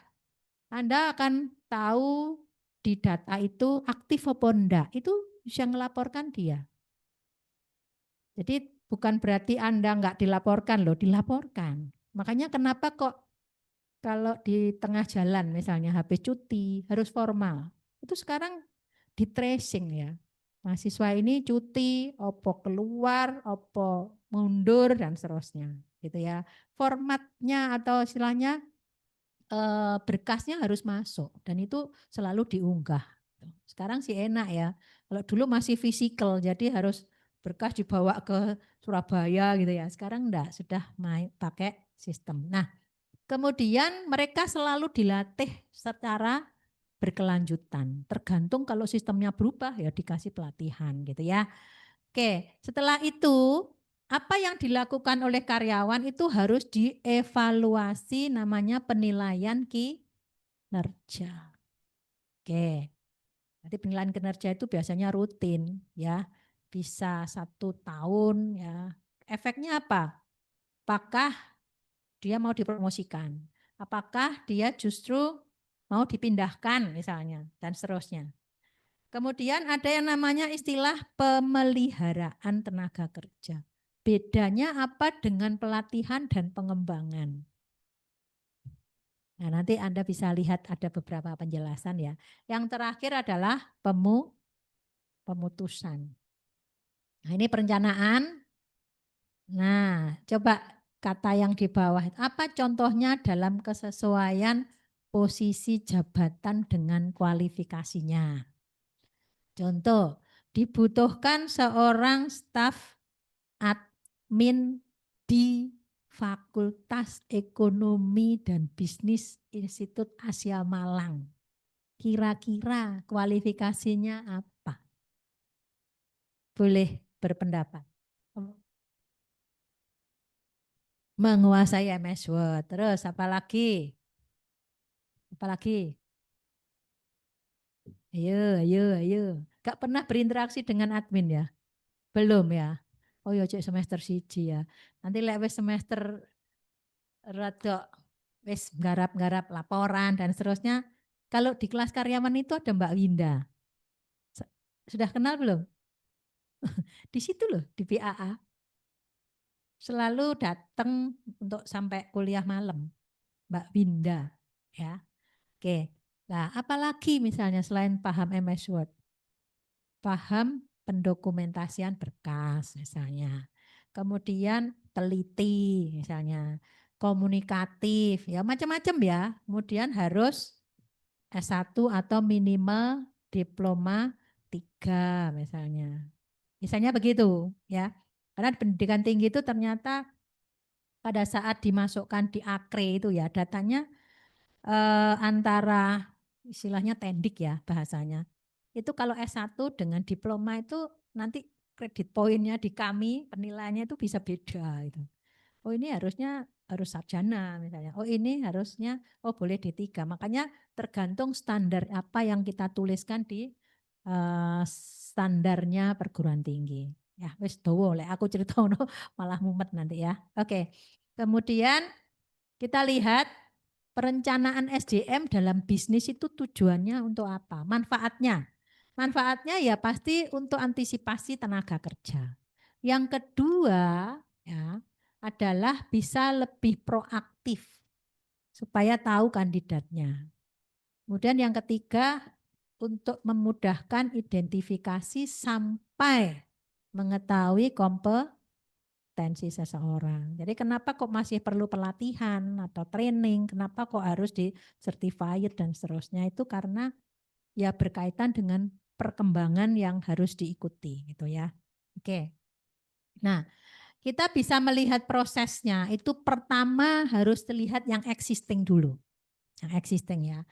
Anda akan tahu di data itu aktif apa enggak. Itu bisa melaporkan dia. Jadi bukan berarti Anda enggak dilaporkan loh, dilaporkan. Makanya kenapa kok kalau di tengah jalan misalnya habis cuti harus formal. Itu sekarang di tracing ya. Mahasiswa ini cuti, opo keluar, opo mundur dan seterusnya, gitu ya. Formatnya atau istilahnya berkasnya harus masuk dan itu selalu diunggah. Sekarang sih enak ya. Kalau dulu masih fisikal, jadi harus berkas dibawa ke Surabaya gitu ya. Sekarang enggak, sudah pakai sistem. Nah, kemudian mereka selalu dilatih secara berkelanjutan. Tergantung kalau sistemnya berubah ya dikasih pelatihan gitu ya. Oke, setelah itu apa yang dilakukan oleh karyawan itu harus dievaluasi, namanya penilaian kinerja. Oke, jadi penilaian kinerja itu biasanya rutin ya, bisa 1 tahun ya. Efeknya apa? Apakah dia mau dipromosikan? Apakah dia justru mau dipindahkan misalnya dan seterusnya. Kemudian ada yang namanya istilah pemeliharaan tenaga kerja. Bedanya apa dengan pelatihan dan pengembangan? Nah, nanti Anda bisa lihat ada beberapa penjelasan ya. Yang terakhir adalah pemutusan. Nah, ini perencanaan. Nah, coba kata yang di bawah. Apa contohnya dalam kesesuaian posisi jabatan dengan kualifikasinya? Contoh, dibutuhkan seorang staf admin di Fakultas Ekonomi dan Bisnis Institut Asia Malang. Kira-kira kualifikasinya apa? Boleh berpendapat. Menguasai MS Word. Terus apa lagi? Apa lagi? Ayo. Gak pernah berinteraksi dengan admin ya? Belum ya? Oh ya cek semester 1 ya. Nanti lek wis semester rada wis garap-garap laporan dan seterusnya. Kalau di kelas karyawan itu ada Mbak Winda. Sudah kenal belum? Di situ loh, di PAA. Selalu datang untuk sampai kuliah malam. Mbak Winda ya. Oke. Nah, apalagi misalnya selain paham MS Word? Paham pendokumentasian berkas misalnya. Kemudian teliti misalnya, komunikatif, ya macam-macam ya. Kemudian harus S1 atau minimal diploma 3 misalnya. Misalnya begitu ya. Karena pendidikan tinggi itu ternyata pada saat dimasukkan di AKRE itu ya datanya antara istilahnya tendik ya bahasanya. Itu kalau S1 dengan diploma itu nanti kredit poinnya di kami penilaiannya itu bisa beda itu. Oh ini harusnya harus sarjana misalnya. Oh ini harusnya boleh D3. Makanya tergantung standar apa yang kita tuliskan di standarnya perguruan tinggi. Ya wis dowo lek aku cerita malah mumet nanti ya. Oke. Kemudian kita lihat perencanaan SDM dalam bisnis itu tujuannya untuk apa? Manfaatnya. Manfaatnya ya pasti untuk antisipasi tenaga kerja. Yang kedua ya adalah bisa lebih proaktif supaya tahu kandidatnya. Kemudian yang ketiga untuk memudahkan identifikasi sampai mengetahui kompetensi seseorang. Jadi kenapa kok masih perlu pelatihan atau training, kenapa kok harus di certified dan seterusnya, itu karena ya berkaitan dengan perkembangan yang harus diikuti gitu ya. Oke. Nah, kita bisa melihat prosesnya. Itu pertama harus terlihat yang existing dulu. Yang existing ya.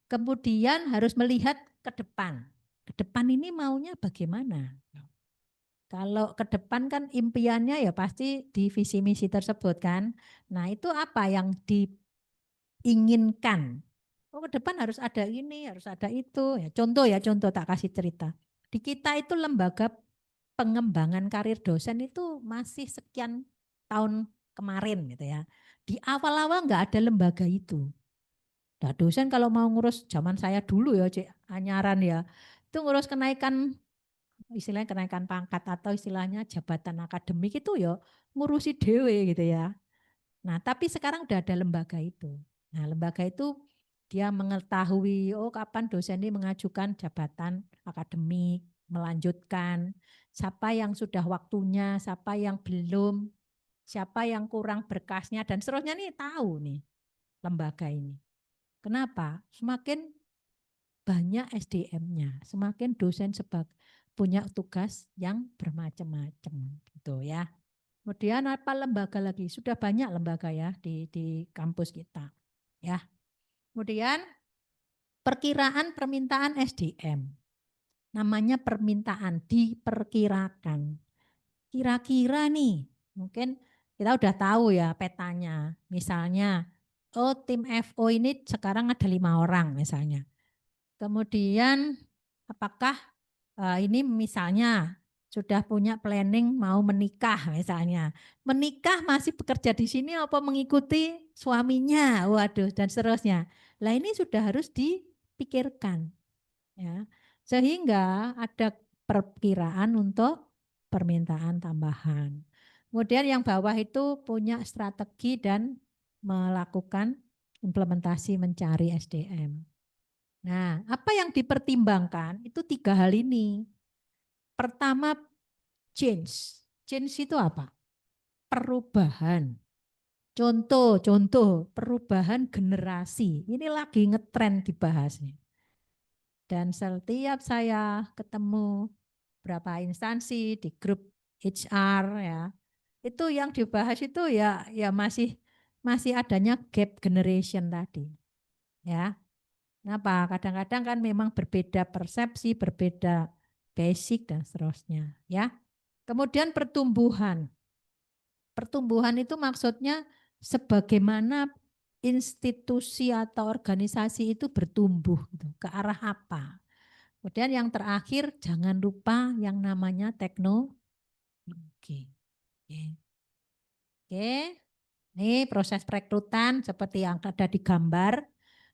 Kemudian harus melihat ke depan. Ke depan ini maunya bagaimana? Kalau ke depan kan impiannya ya pasti di visi misi tersebut kan. Nah itu apa yang diinginkan? Oh ke depan harus ada ini, harus ada itu. Ya, contoh tak kasih cerita. Di kita itu lembaga pengembangan karir dosen itu masih sekian tahun kemarin gitu ya. Di awal-awal nggak ada lembaga itu. Nah, dosen kalau mau ngurus zaman saya dulu ya, Cik, anyaran ya, itu ngurus kenaikan, istilahnya kenaikan pangkat atau istilahnya jabatan akademik itu ya ngurusi dewe gitu ya. Nah, tapi sekarang udah ada lembaga itu. Nah, lembaga itu dia mengetahui oh kapan dosen ini mengajukan jabatan akademik, melanjutkan, siapa yang sudah waktunya, siapa yang belum, siapa yang kurang berkasnya dan seterusnya nih tahu nih lembaga ini. Kenapa? Semakin banyak SDM-nya, semakin dosen punya tugas yang bermacam-macam gitu ya. Kemudian apa lembaga lagi? Sudah banyak lembaga ya di kampus kita. Ya. Kemudian perkiraan permintaan SDM. Namanya permintaan, diperkirakan. Kira-kira nih, mungkin kita udah tahu ya petanya. Misalnya, oh tim FO ini sekarang ada 5 orang misalnya. Kemudian apakah ini misalnya sudah punya planning mau menikah misalnya. Menikah masih bekerja di sini apa mengikuti suaminya, waduh dan seterusnya. Lah ini sudah harus dipikirkan. Ya. Sehingga ada perkiraan untuk permintaan tambahan. Kemudian yang bawah itu punya strategi dan melakukan implementasi mencari SDM. Nah, apa yang dipertimbangkan itu 3 hal ini. Pertama, change. Change itu apa? Perubahan. Contoh perubahan generasi. Ini lagi ngetren dibahas nih. Dan setiap saya ketemu berapa instansi di grup HR ya, itu yang dibahas itu ya masih adanya gap generation tadi. Ya. Kenapa? Kadang-kadang kan memang berbeda persepsi, berbeda basic dan seterusnya, ya. Kemudian pertumbuhan. Pertumbuhan itu maksudnya sebagaimana institusi atau organisasi itu bertumbuh gitu, ke arah apa. Kemudian yang terakhir jangan lupa yang namanya teknologi. Oke. Ini proses perekrutan seperti yang ada di gambar,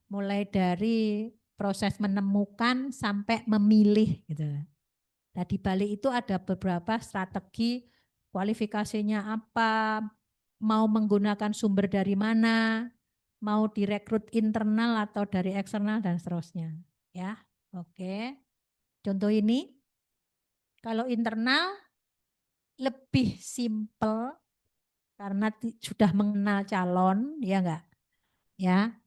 mulai dari proses menemukan sampai memilih gitu. Nah, di balik itu ada beberapa strategi, kualifikasinya apa, mau menggunakan sumber dari mana, mau direkrut internal atau dari eksternal dan seterusnya. Ya, oke. Contoh ini, kalau internal lebih simpel karena sudah mengenal calon, ya enggak? Ya.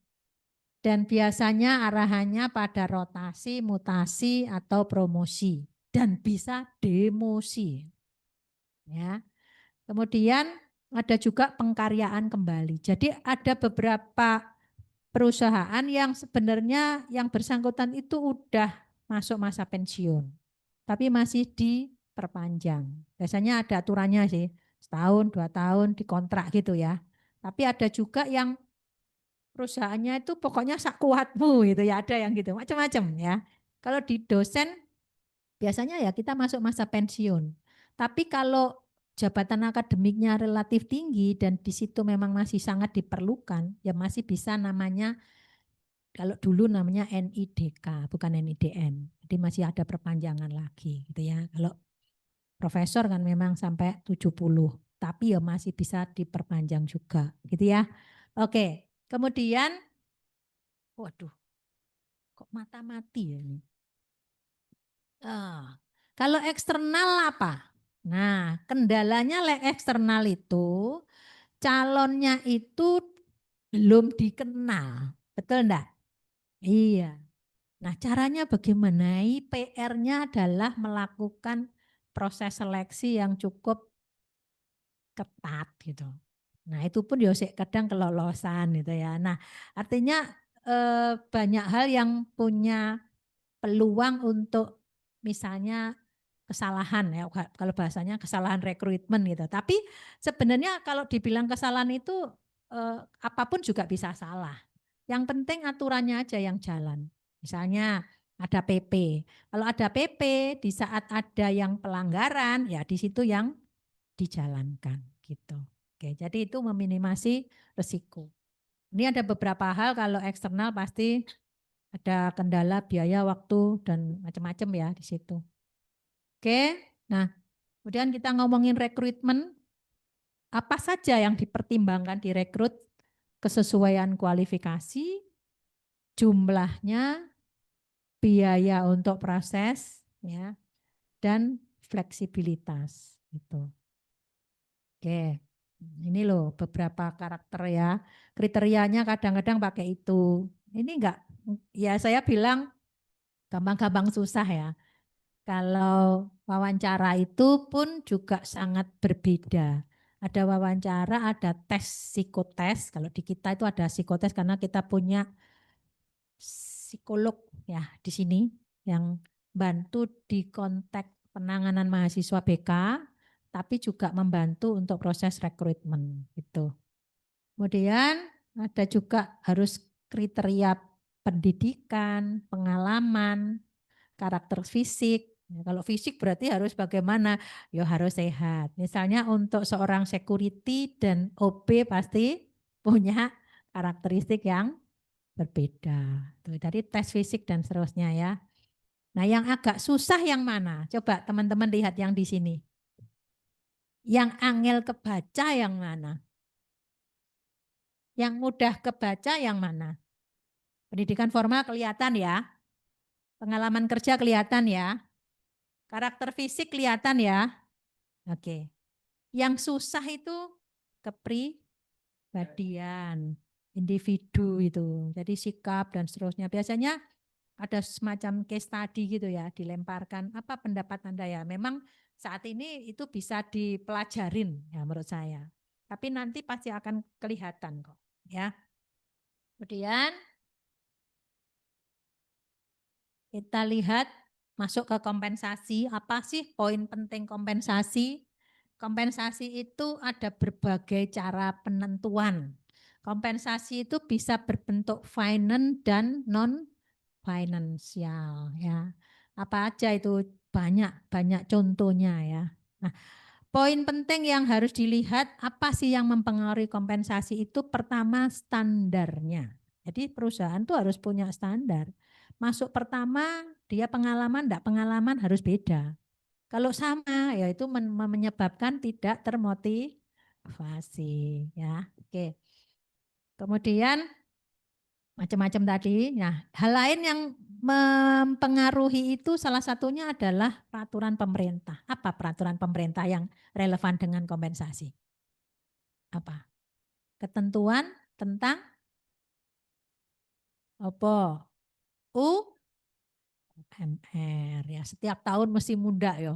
Dan biasanya arahannya pada rotasi, mutasi atau promosi dan bisa demosi. Ya. Kemudian ada juga pengkaryaan kembali. Jadi ada beberapa perusahaan yang sebenarnya yang bersangkutan itu udah masuk masa pensiun, tapi masih diperpanjang. Biasanya ada aturannya sih, setahun, 2 tahun dikontrak gitu ya. Tapi ada juga yang perusahaannya itu pokoknya sak kuatmu gitu ya, ada yang gitu, macam-macam ya. Kalau di dosen biasanya ya kita masuk masa pensiun. Tapi kalau jabatan akademiknya relatif tinggi dan di situ memang masih sangat diperlukan, ya masih bisa namanya, kalau dulu namanya NIDK, bukan NIDN. Jadi masih ada perpanjangan lagi gitu ya. Kalau profesor kan memang sampai 70, tapi ya masih bisa diperpanjang juga gitu ya. Oke, kemudian waduh, kok mata mati ya ini. Kalau eksternal apa? Nah, kendalanya eksternal itu calonnya itu belum dikenal. Betul enggak? Iya. Nah, caranya bagaimana? PR-nya adalah melakukan proses seleksi yang cukup ketat gitu. Nah, itu pun ya kadang kelolosan gitu ya. Nah, artinya banyak hal yang punya peluang untuk misalnya kesalahan ya, kalau bahasanya kesalahan rekrutmen gitu. Tapi sebenarnya kalau dibilang kesalahan itu apapun juga bisa salah. Yang penting aturannya aja yang jalan. Misalnya ada PP. Kalau ada PP di saat ada yang pelanggaran ya di situ yang dijalankan gitu. Oke, jadi itu meminimasi risiko. Ini ada beberapa hal, kalau eksternal pasti ada kendala biaya, waktu, dan macam-macam ya di situ. Oke, nah kemudian kita ngomongin rekrutmen. Apa saja yang dipertimbangkan di rekrut? Kesesuaian kualifikasi, jumlahnya, biaya untuk proses, ya, dan fleksibilitas. Gitu. Oke, ini loh beberapa karakter ya. Kriterianya kadang-kadang pakai itu. Ini enggak, ya saya bilang gampang-gampang susah ya. Kalau wawancara itu pun juga sangat berbeda. Ada wawancara, ada tes psikotes. Kalau di kita itu ada psikotes karena kita punya psikolog ya di sini yang bantu di konteks penanganan mahasiswa BK, tapi juga membantu untuk proses rekrutmen gitu. Kemudian ada juga harus kriteria pendidikan, pengalaman, karakter fisik. Ya, kalau fisik berarti harus bagaimana? Ya harus sehat. Misalnya untuk seorang security dan OB pasti punya karakteristik yang berbeda. Tuh, dari tes fisik dan seterusnya ya. Nah, yang agak susah yang mana? Coba teman-teman lihat yang di sini. Yang angel kebaca yang mana? Yang mudah kebaca yang mana? Pendidikan formal kelihatan ya. Pengalaman kerja kelihatan ya. Karakter fisik kelihatan ya. Oke. Yang susah itu kepribadian, individu itu. Jadi sikap dan seterusnya. Biasanya ada semacam case study gitu ya, dilemparkan. Apa pendapat Anda ya? Memang saat ini itu bisa dipelajarin ya menurut saya. Tapi nanti pasti akan kelihatan kok ya. Kemudian kita lihat masuk ke kompensasi. Apa sih poin penting kompensasi? Kompensasi itu ada berbagai cara penentuan. Kompensasi itu bisa berbentuk finance dan non finansial ya. Apa aja itu, banyak contohnya ya. Nah, poin penting yang harus dilihat apa sih yang mempengaruhi kompensasi itu? Pertama, standarnya. Jadi perusahaan tuh harus punya standar. Masuk pertama dia pengalaman, enggak pengalaman harus beda. Kalau sama ya itu menyebabkan tidak termotivasi ya. Oke. Kemudian macam-macam tadi. Nah, hal lain yang mempengaruhi itu salah satunya adalah peraturan pemerintah. Apa peraturan pemerintah yang relevan dengan kompensasi? Apa? Ketentuan tentang apa? UMR ya, setiap tahun mesti muda ya.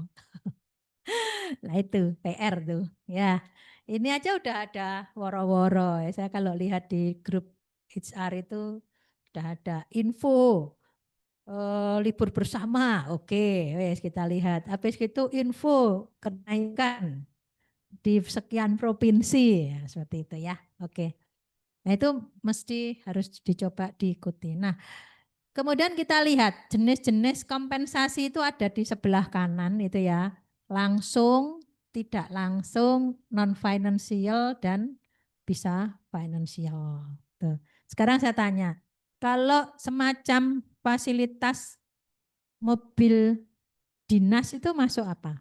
Nah itu PR tuh ya. Ini aja udah ada woro-woro ya. Saya kalau lihat di grup HR itu udah ada info libur bersama. Oke, wes kita lihat. Habis itu info kenaikan di sekian provinsi ya, seperti itu ya. Oke. Nah itu mesti harus dicoba diikuti. Nah, kemudian kita lihat jenis-jenis kompensasi itu ada di sebelah kanan itu ya. Langsung, tidak langsung, non financial dan bisa financial. Tuh. Sekarang saya tanya, kalau semacam fasilitas mobil dinas itu masuk apa?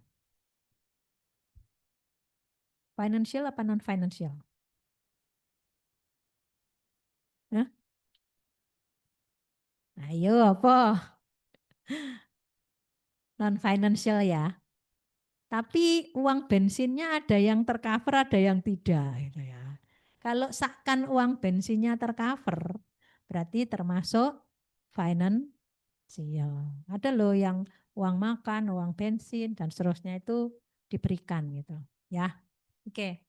Financial apa non financial? Hah? Ayo apa? Non financial ya. Tapi uang bensinnya ada yang tercover, ada yang tidak gitu ya. Kalau seakan uang bensinnya tercover, berarti termasuk financial. Ada loh yang uang makan, uang bensin dan seterusnya itu diberikan gitu, ya. Oke.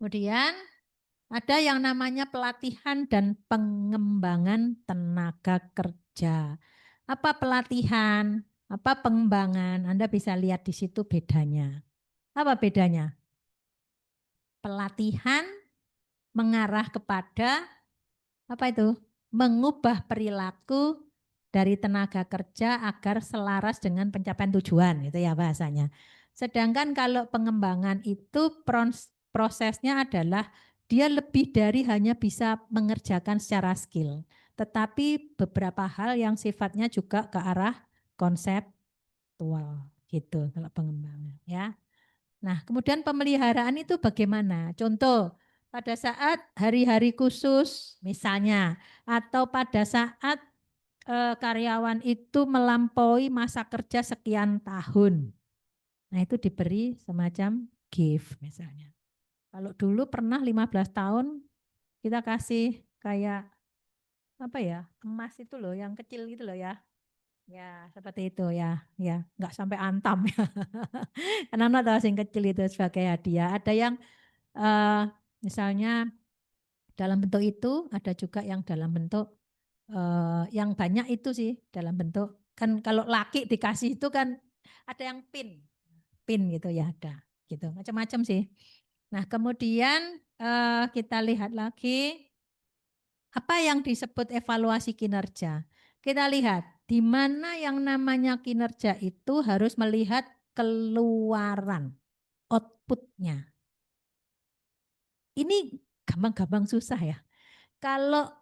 Kemudian ada yang namanya pelatihan dan pengembangan tenaga kerja. Apa pelatihan? Apa pengembangan? Anda bisa lihat di situ bedanya. Apa bedanya? Pelatihan mengarah kepada apa itu? Mengubah perilaku dari tenaga kerja agar selaras dengan pencapaian tujuan, itu ya bahasanya. Sedangkan kalau pengembangan itu prosesnya adalah dia lebih dari hanya bisa mengerjakan secara skill, tetapi beberapa hal yang sifatnya juga ke arah konseptual gitu kalau pengembangan ya. Nah, kemudian pemeliharaan itu bagaimana? Contoh, pada saat hari-hari khusus misalnya, atau pada saat karyawan itu melampaui masa kerja sekian tahun. Nah, itu diberi semacam gift misalnya. Kalau dulu pernah 15 tahun kita kasih kayak apa ya, emas itu loh yang kecil gitu loh ya. Ya, seperti itu ya. Ya, enggak sampai antam ya. Karena tahu yang kecil itu sebagai hadiah. Ada yang misalnya dalam bentuk itu, ada juga yang dalam bentuk yang banyak itu sih dalam bentuk, kan kalau laki dikasih itu kan ada yang pin gitu ya, ada gitu macam-macam sih. Nah kemudian kita lihat lagi apa yang disebut evaluasi kinerja. Kita lihat di mana yang namanya kinerja itu harus melihat keluaran, outputnya. Ini gampang-gampang susah ya. Kalau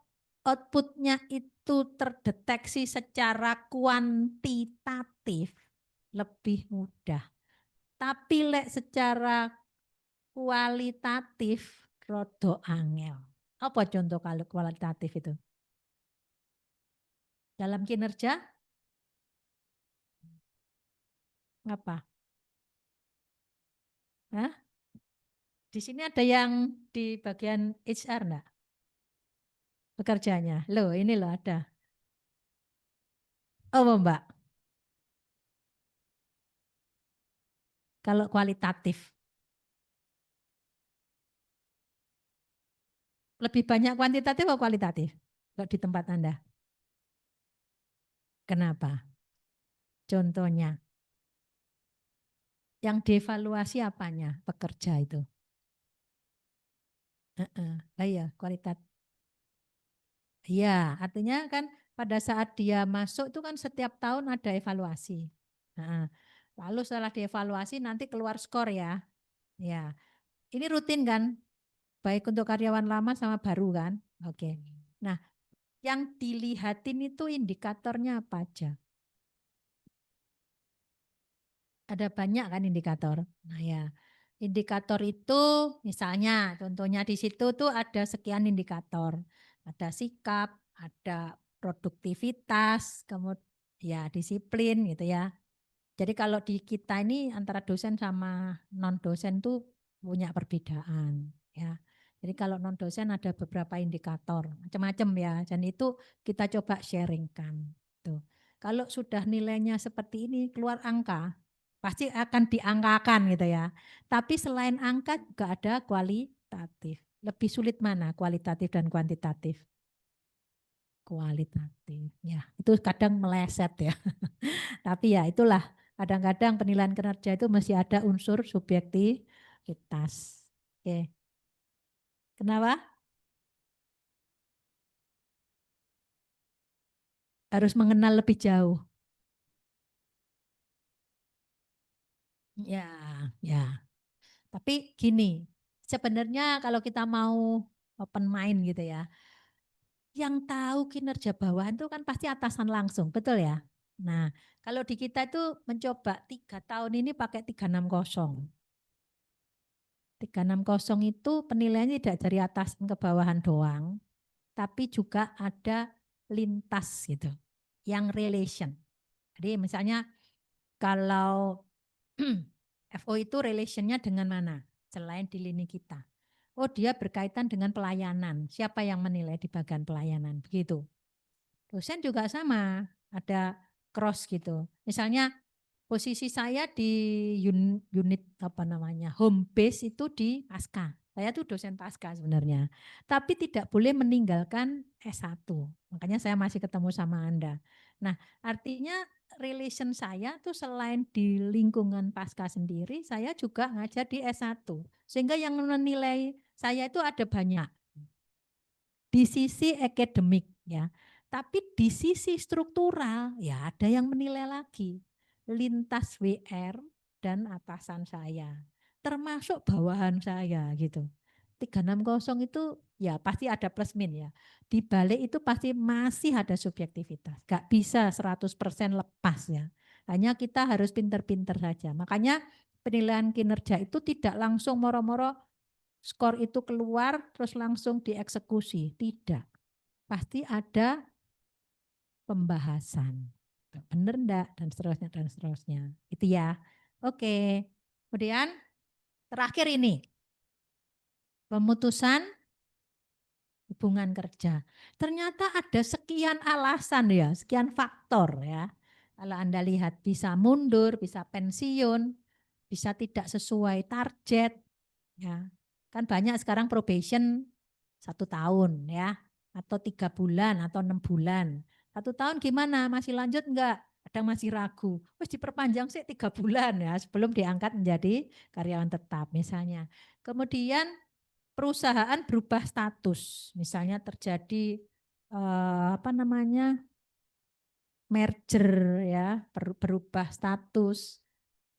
outputnya itu terdeteksi secara kuantitatif, lebih mudah. Tapi lek secara kualitatif, rodo angel. Apa contoh kalau kualitatif itu? Dalam kinerja? Apa? Hah? Di sini ada yang di bagian HR enggak? Pekerjanya. Loh, ini loh ada. Oh, Mbak. Kalau kualitatif. Lebih banyak kuantitatif atau kualitatif? Kalau di tempat Anda. Kenapa? Contohnya. Yang dievaluasi apanya? Pekerja itu. Iya, kualitas. Iya, artinya kan pada saat dia masuk itu kan setiap tahun ada evaluasi. Lalu setelah dievaluasi nanti keluar skor ya. Ya, ini rutin kan? Baik untuk karyawan lama sama baru kan? Oke. Nah, yang dilihatin itu indikatornya apa aja? Ada banyak kan indikator. Nah ya, indikator itu misalnya contohnya di situ tuh ada sekian indikator. Ada sikap, ada produktivitas, kemudian ya disiplin gitu ya. Jadi kalau di kita ini antara dosen sama non dosen tuh punya perbedaan ya. Jadi kalau non dosen ada beberapa indikator macam-macam ya, dan itu kita coba sharingkan. Tuh. Kalau sudah nilainya seperti ini keluar angka, pasti akan diangkakan gitu ya. Tapi selain angka juga ada kualitatif. Lebih sulit mana kualitatif dan kuantitatif? Kualitatif. Ya, itu kadang meleset ya. Tapi ya itulah, kadang-kadang penilaian kinerja itu masih ada unsur subjektivitas. Oke. Kenapa? Harus mengenal lebih jauh. Ya, ya. Tapi gini, sebenarnya kalau kita mau open mind gitu ya, yang tahu kinerja bawahan itu kan pasti atasan langsung, betul ya? Nah, kalau di kita itu mencoba 3 tahun ini pakai 360. 360 itu penilaiannya tidak dari atas ke bawahan doang, tapi juga ada lintas gitu, yang relation. Jadi misalnya kalau FO itu relationnya dengan mana? Selain di lini kita. Oh dia berkaitan dengan pelayanan. Siapa yang menilai di bagian pelayanan? Begitu. Dosen juga sama, ada cross gitu. Misalnya posisi saya di unit apa namanya home base itu di Pasca. Saya tuh dosen Pasca sebenarnya. Tapi tidak boleh meninggalkan S1. Makanya saya masih ketemu sama Anda. Nah, artinya relation saya tuh selain di lingkungan Pasca sendiri, saya juga ngajar di S1. Sehingga yang menilai saya itu ada banyak. Di sisi akademik ya. Tapi di sisi struktural ya ada yang menilai lagi. Lintas WR dan atasan saya. Termasuk bawahan saya gitu. 360 itu ya pasti ada plus min ya. Di balik itu pasti masih ada subjektivitas. Gak bisa 100% lepas ya. Hanya kita harus pinter-pinter saja. Makanya penilaian kinerja itu tidak langsung moro-moro skor itu keluar terus langsung dieksekusi. Tidak. Pasti ada pembahasan. Benar enggak? Dan seterusnya, dan seterusnya. Itu ya. Oke. Kemudian terakhir ini. Pemutusan hubungan kerja. Ternyata ada sekian alasan ya, sekian faktor ya. Kalau Anda lihat bisa mundur, bisa pensiun, bisa tidak sesuai target. Ya. Kan banyak sekarang probation 1 tahun ya, atau 3 bulan atau 6 bulan. 1 tahun gimana? Masih lanjut enggak? Kadang masih ragu. Wes diperpanjang sih 3 bulan ya sebelum diangkat menjadi karyawan tetap misalnya. Kemudian perusahaan berubah status, misalnya terjadi merger ya, berubah status.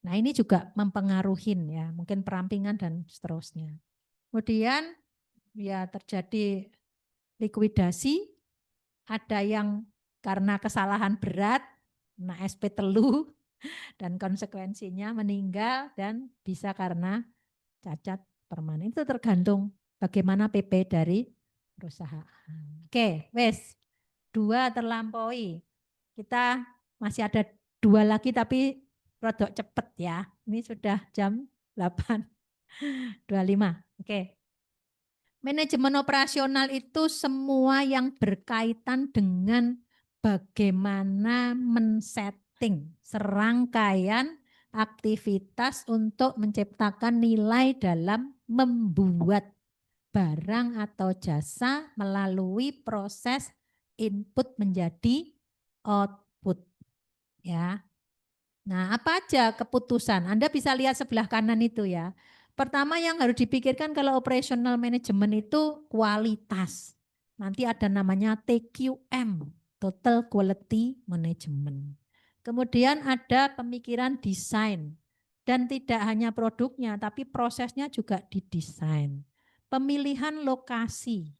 Nah ini juga mempengaruhi ya, mungkin perampingan dan seterusnya. Kemudian ya terjadi likuidasi, ada yang karena kesalahan berat, nah SP telu dan konsekuensinya meninggal dan bisa karena cacat permanen. Itu tergantung bagaimana PP dari perusahaan. Oke, wes 2 terlampaui. Kita masih ada 2 lagi tapi rodok cepet ya. Ini sudah jam 8.25. Oke. Manajemen operasional itu semua yang berkaitan dengan bagaimana men-setting serangkaian aktivitas untuk menciptakan nilai dalam membuat barang atau jasa melalui proses input menjadi output. Ya. Nah, apa aja keputusan? Anda bisa lihat sebelah kanan itu ya. Pertama yang harus dipikirkan kalau operational management itu kualitas. Nanti ada namanya TQM, Total Quality Management. Kemudian ada pemikiran desain. Dan tidak hanya produknya, tapi prosesnya juga didesain. Pemilihan lokasi.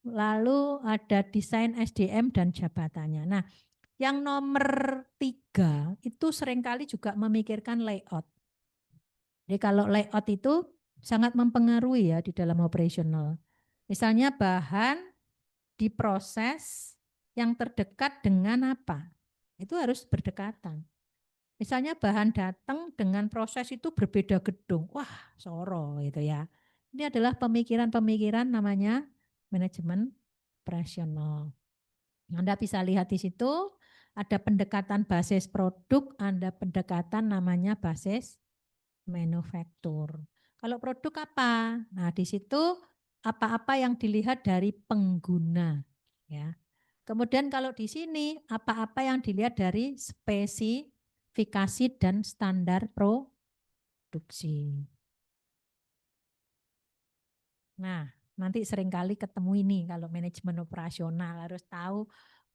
Lalu ada desain SDM dan jabatannya. Nah, yang nomor 3 itu seringkali juga memikirkan layout. Jadi kalau layout itu sangat mempengaruhi ya di dalam operasional. Misalnya bahan diproses yang terdekat dengan apa? Itu harus berdekatan. Misalnya bahan datang dengan proses itu berbeda gedung. Wah, soro gitu ya. Ini adalah pemikiran-pemikiran namanya manajemen operasional. Anda bisa lihat di situ ada pendekatan basis produk, ada pendekatan namanya basis manufaktur. Kalau produk apa? Nah, di situ apa-apa yang dilihat dari pengguna, ya. Kemudian kalau di sini apa-apa yang dilihat dari spesifikasi dan standar produksi. Nah, nanti seringkali ketemu ini kalau manajemen operasional harus tahu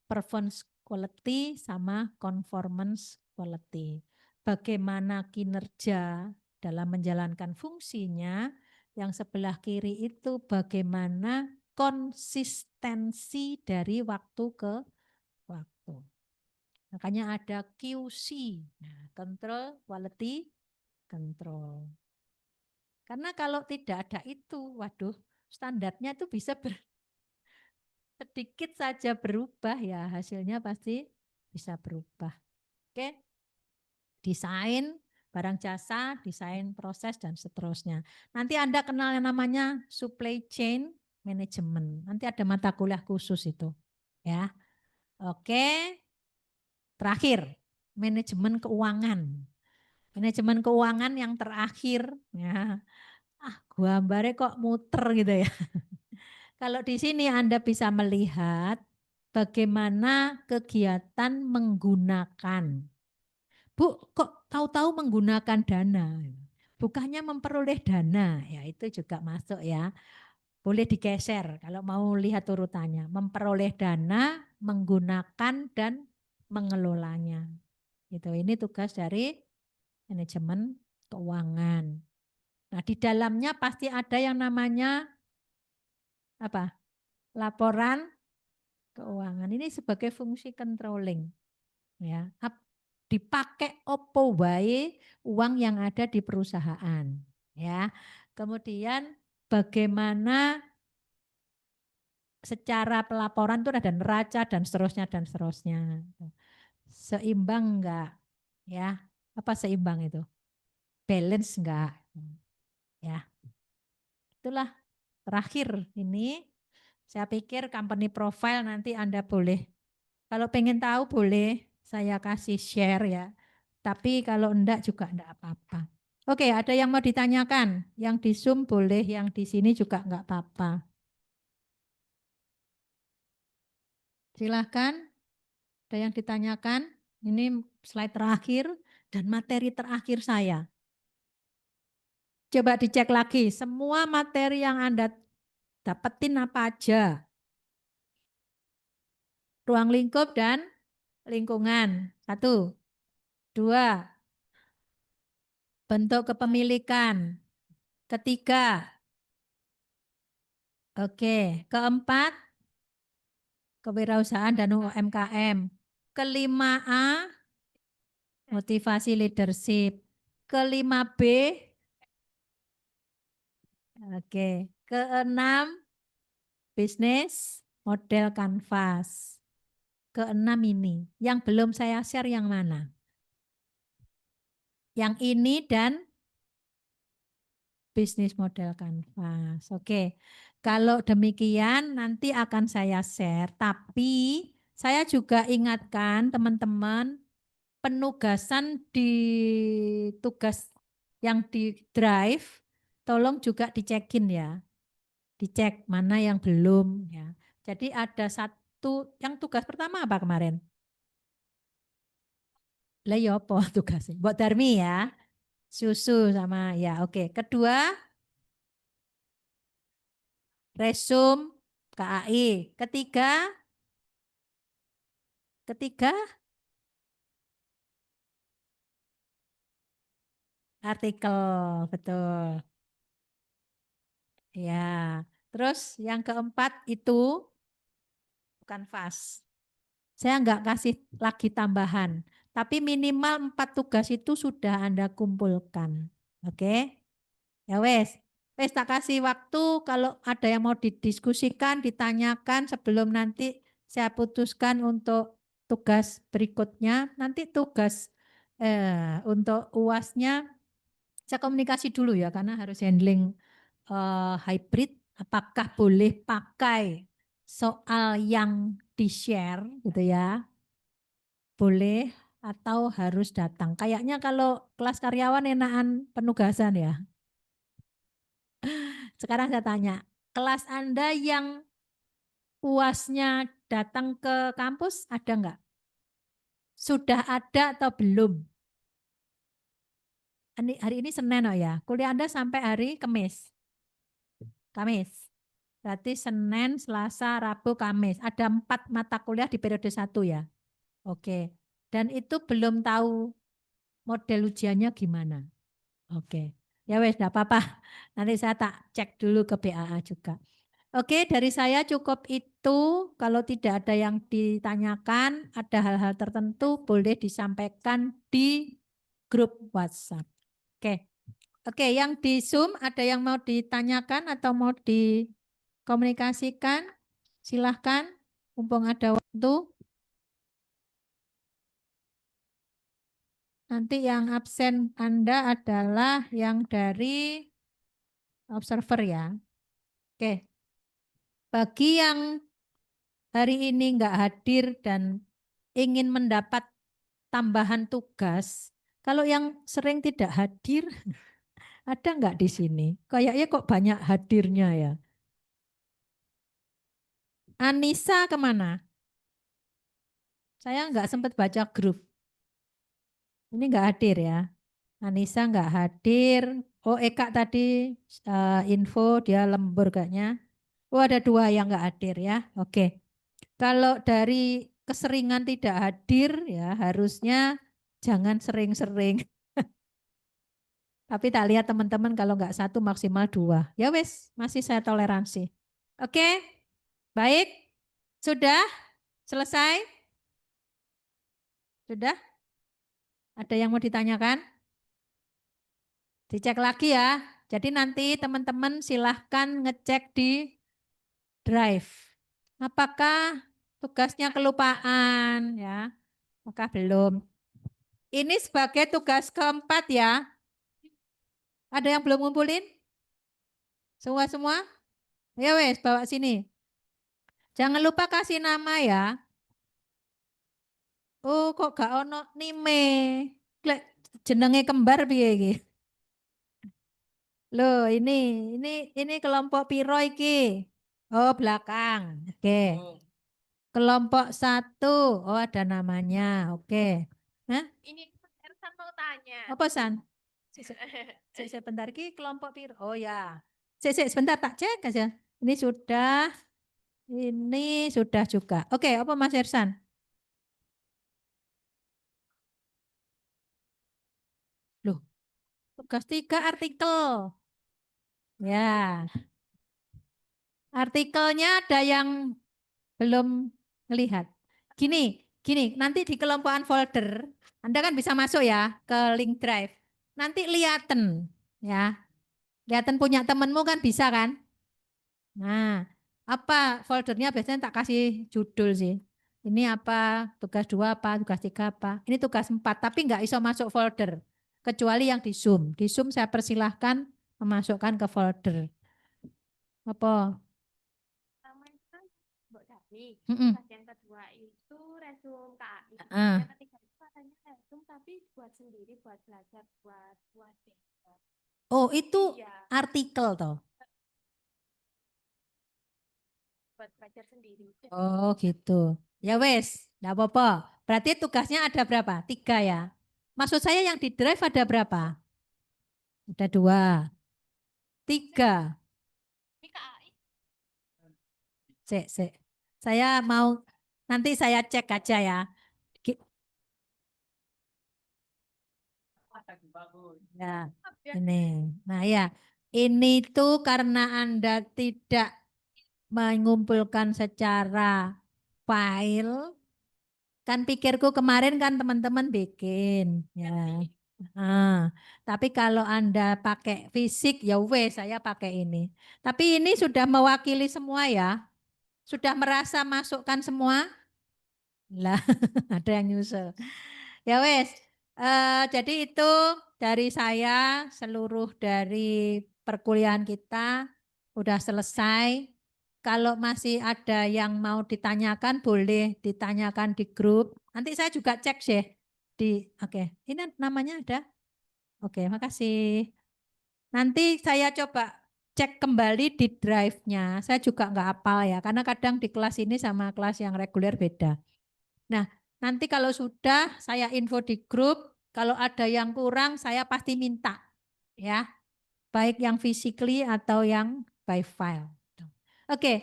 performance quality sama conformance quality. Bagaimana kinerja dalam menjalankan fungsinya, yang sebelah kiri itu bagaimana konsistensi dari waktu ke waktu. Makanya ada QC, nah, control quality control. Karena kalau tidak ada itu, waduh, standarnya itu bisa sedikit saja berubah ya, hasilnya pasti bisa berubah. Oke. Desain barang jasa, desain proses dan seterusnya. Nanti Anda kenal yang namanya supply chain management. Nanti ada mata kuliah khusus itu. Ya. Oke. Terakhir, manajemen keuangan. Manajemen keuangan yang terakhir ya. Gambarnya kok muter gitu ya. Kalau di sini Anda bisa melihat bagaimana kegiatan menggunakan. Bu, kok tahu-tahu menggunakan dana? Bukannya memperoleh dana, ya itu juga masuk ya. Boleh digeser kalau mau lihat urutannya. Memperoleh dana, menggunakan dan mengelolanya. Gitu. Ini tugas dari manajemen keuangan. Nah, di dalamnya pasti ada yang namanya apa? Laporan keuangan. Ini sebagai fungsi controlling. Ya, dipakai opo wae uang yang ada di perusahaan. Ya, kemudian bagaimana secara pelaporan itu ada neraca dan seterusnya dan seterusnya. Seimbang enggak? Ya, apa seimbang itu? Balance enggak? Ya, itulah terakhir ini. Saya pikir company profile nanti Anda boleh, kalau pengen tahu boleh saya kasih share ya. Tapi kalau enggak juga enggak apa-apa. Oke, ada yang mau ditanyakan? Yang di Zoom boleh, yang di sini juga enggak apa-apa. Silahkan, ada yang ditanyakan? Ini slide terakhir dan materi terakhir saya. Coba dicek lagi, semua materi yang Anda dapetin apa aja. Ruang lingkup dan lingkungan. 1. 2. Bentuk kepemilikan. 3. Oke. 4. Kewirausahaan dan UMKM. 5A. Motivasi leadership. 5B. Oke. 6. Bisnis model kanvas. 6 ini. Yang belum saya share yang mana? Yang ini dan bisnis model kanvas. Oke. Kalau demikian nanti akan saya share. Tapi saya juga ingatkan teman-teman, penugasan di tugas yang di drive tolong juga dicekin ya. Dicek mana yang belum ya. Jadi ada satu, yang tugas pertama apa kemarin? Lah ya apa tugasnya? Buat Darmi ya. Susu sama ya, oke. Kedua, resum KAI. Ketiga artikel, betul. Ya. Terus yang keempat itu kanvas. Saya enggak kasih lagi tambahan, tapi minimal 4 tugas itu sudah Anda kumpulkan. Oke? Ya wes. Wes tak kasih waktu kalau ada yang mau didiskusikan, ditanyakan sebelum nanti saya putuskan untuk tugas berikutnya. Nanti tugas untuk UASnya saya komunikasi dulu ya karena harus handling hybrid. Apakah boleh pakai soal yang di-share gitu ya? Boleh atau harus datang? Kayaknya kalau kelas karyawan enakan penugasan ya. Sekarang saya tanya, kelas Anda yang UASnya datang ke kampus ada enggak? Sudah ada atau belum? Hari ini Senin oh ya. Kuliah Anda sampai hari Kamis. Kamis. Berarti Senin, Selasa, Rabu, Kamis. Ada 4 mata kuliah di periode 1 ya. Oke. Dan itu belum tahu model ujiannya gimana. Oke. Ya wes, enggak apa-apa. Nanti saya tak cek dulu ke BAA juga. Oke, dari saya cukup itu. Kalau tidak ada yang ditanyakan, ada hal-hal tertentu boleh disampaikan di grup WhatsApp. Oke, yang di Zoom ada yang mau ditanyakan atau mau dikomunikasikan? Silahkan, mumpung ada waktu. Nanti yang absen Anda adalah yang dari observer ya. Oke. Bagi yang hari ini enggak hadir dan ingin mendapat tambahan tugas, kalau yang sering tidak hadir, ada enggak di sini? Kayaknya kok banyak hadirnya ya. Anissa kemana? Saya enggak sempat baca grup. Ini enggak hadir ya. Anissa enggak hadir. Oh Eka tadi info dia lembur kayaknya. Oh ada 2 yang enggak hadir ya. Oke. Kalau dari keseringan tidak hadir ya harusnya jangan sering-sering. Tapi tak lihat teman-teman kalau nggak 1 maksimal 2. Ya wes, masih saya toleransi. Oke, baik. Sudah selesai? Sudah? Ada yang mau ditanyakan? Dicek lagi ya. Jadi nanti teman-teman silahkan ngecek di Drive. Apakah tugasnya kelupaan ya? Apakah belum? Ini sebagai tugas keempat ya. Ada yang belum ngumpulin? Semua? Ya wes, bawa sini. Jangan lupa kasih nama ya. Oh, kok gak ono nime? Jenenge kembar piye iki? Loh, ini kelompok piro iki? Oh, belakang. Oke. Kelompok 1. Oh, ada namanya. Oke. Hah? Ini Ersan mau tanya. Apa San? Sebentar ki kelompok piro? Oh ya. Sebentar tak cek aja. Ini sudah. Ini sudah juga. Oke, apa Mas Ersan? Loh, tugas 3 artikel. Ya. Artikelnya ada yang belum melihat. Gini, nanti di kelompokan folder, Anda kan bisa masuk ya ke link drive. Nanti lihaten ya. Lihaten punya temenmu kan bisa kan? Nah, apa foldernya biasanya tak kasih judul sih. Ini apa, tugas 2 apa, tugas 3 apa. Ini tugas 4, tapi nggak iso masuk folder. Kecuali yang di Zoom. Di Zoom saya persilahkan memasukkan ke folder. Apa? Yang kedua itu resume KAI. Yang ketiga itu katanya resume tapi buat sendiri, buat belajar, buat Oh, itu artikel toh. buat belajar sendiri. Oh, gitu. Ya wes, enggak apa-apa. Berarti tugasnya ada berapa? 3 ya. Maksud saya yang di drive ada berapa? Ada 2. 3. Ini KAI. Sik. Saya mau nanti saya cek aja ya. Ya, ini. Nah ya, ini tuh karena Anda tidak mengumpulkan secara file, kan pikirku kemarin kan teman-teman bikin. Ya. Tapi kalau Anda pakai fisik, ya wes saya pakai ini. Tapi ini sudah mewakili semua ya. Sudah merasa masukkan semua? Lah, ada yang nyusul. Ya wes, jadi itu dari saya seluruh dari perkuliahan kita udah selesai. Kalau masih ada yang mau ditanyakan boleh ditanyakan di grup. Nanti saya juga cek sih oke. Ini namanya ada. Oke, makasih. Nanti saya coba cek kembali di drive-nya. Saya juga nggak hafal ya, karena kadang di kelas ini sama kelas yang reguler beda. Nah, nanti kalau sudah saya info di grup, kalau ada yang kurang saya pasti minta ya. Baik yang physically atau yang by file. Oke,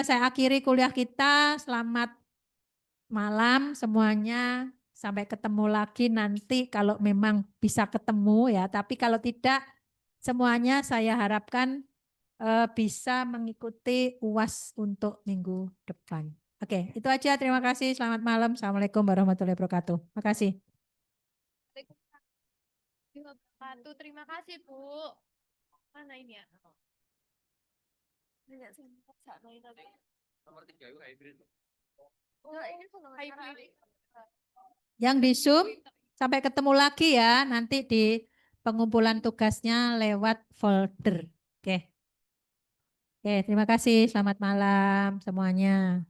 saya akhiri kuliah kita. Selamat malam semuanya. Sampai ketemu lagi nanti kalau memang bisa ketemu ya. Tapi kalau tidak, semuanya saya harapkan bisa mengikuti UAS untuk minggu depan. Oke, itu aja. Terima kasih. Selamat malam. Assalamualaikum warahmatullahi wabarakatuh. Makasih. Terima kasih, Bu. Mana ini ya? Nomor 3 itu hybrid. Yang di Zoom, sampai ketemu lagi ya. Nanti di pengumpulan tugasnya lewat folder. Oke. Oke, terima kasih. Selamat malam semuanya.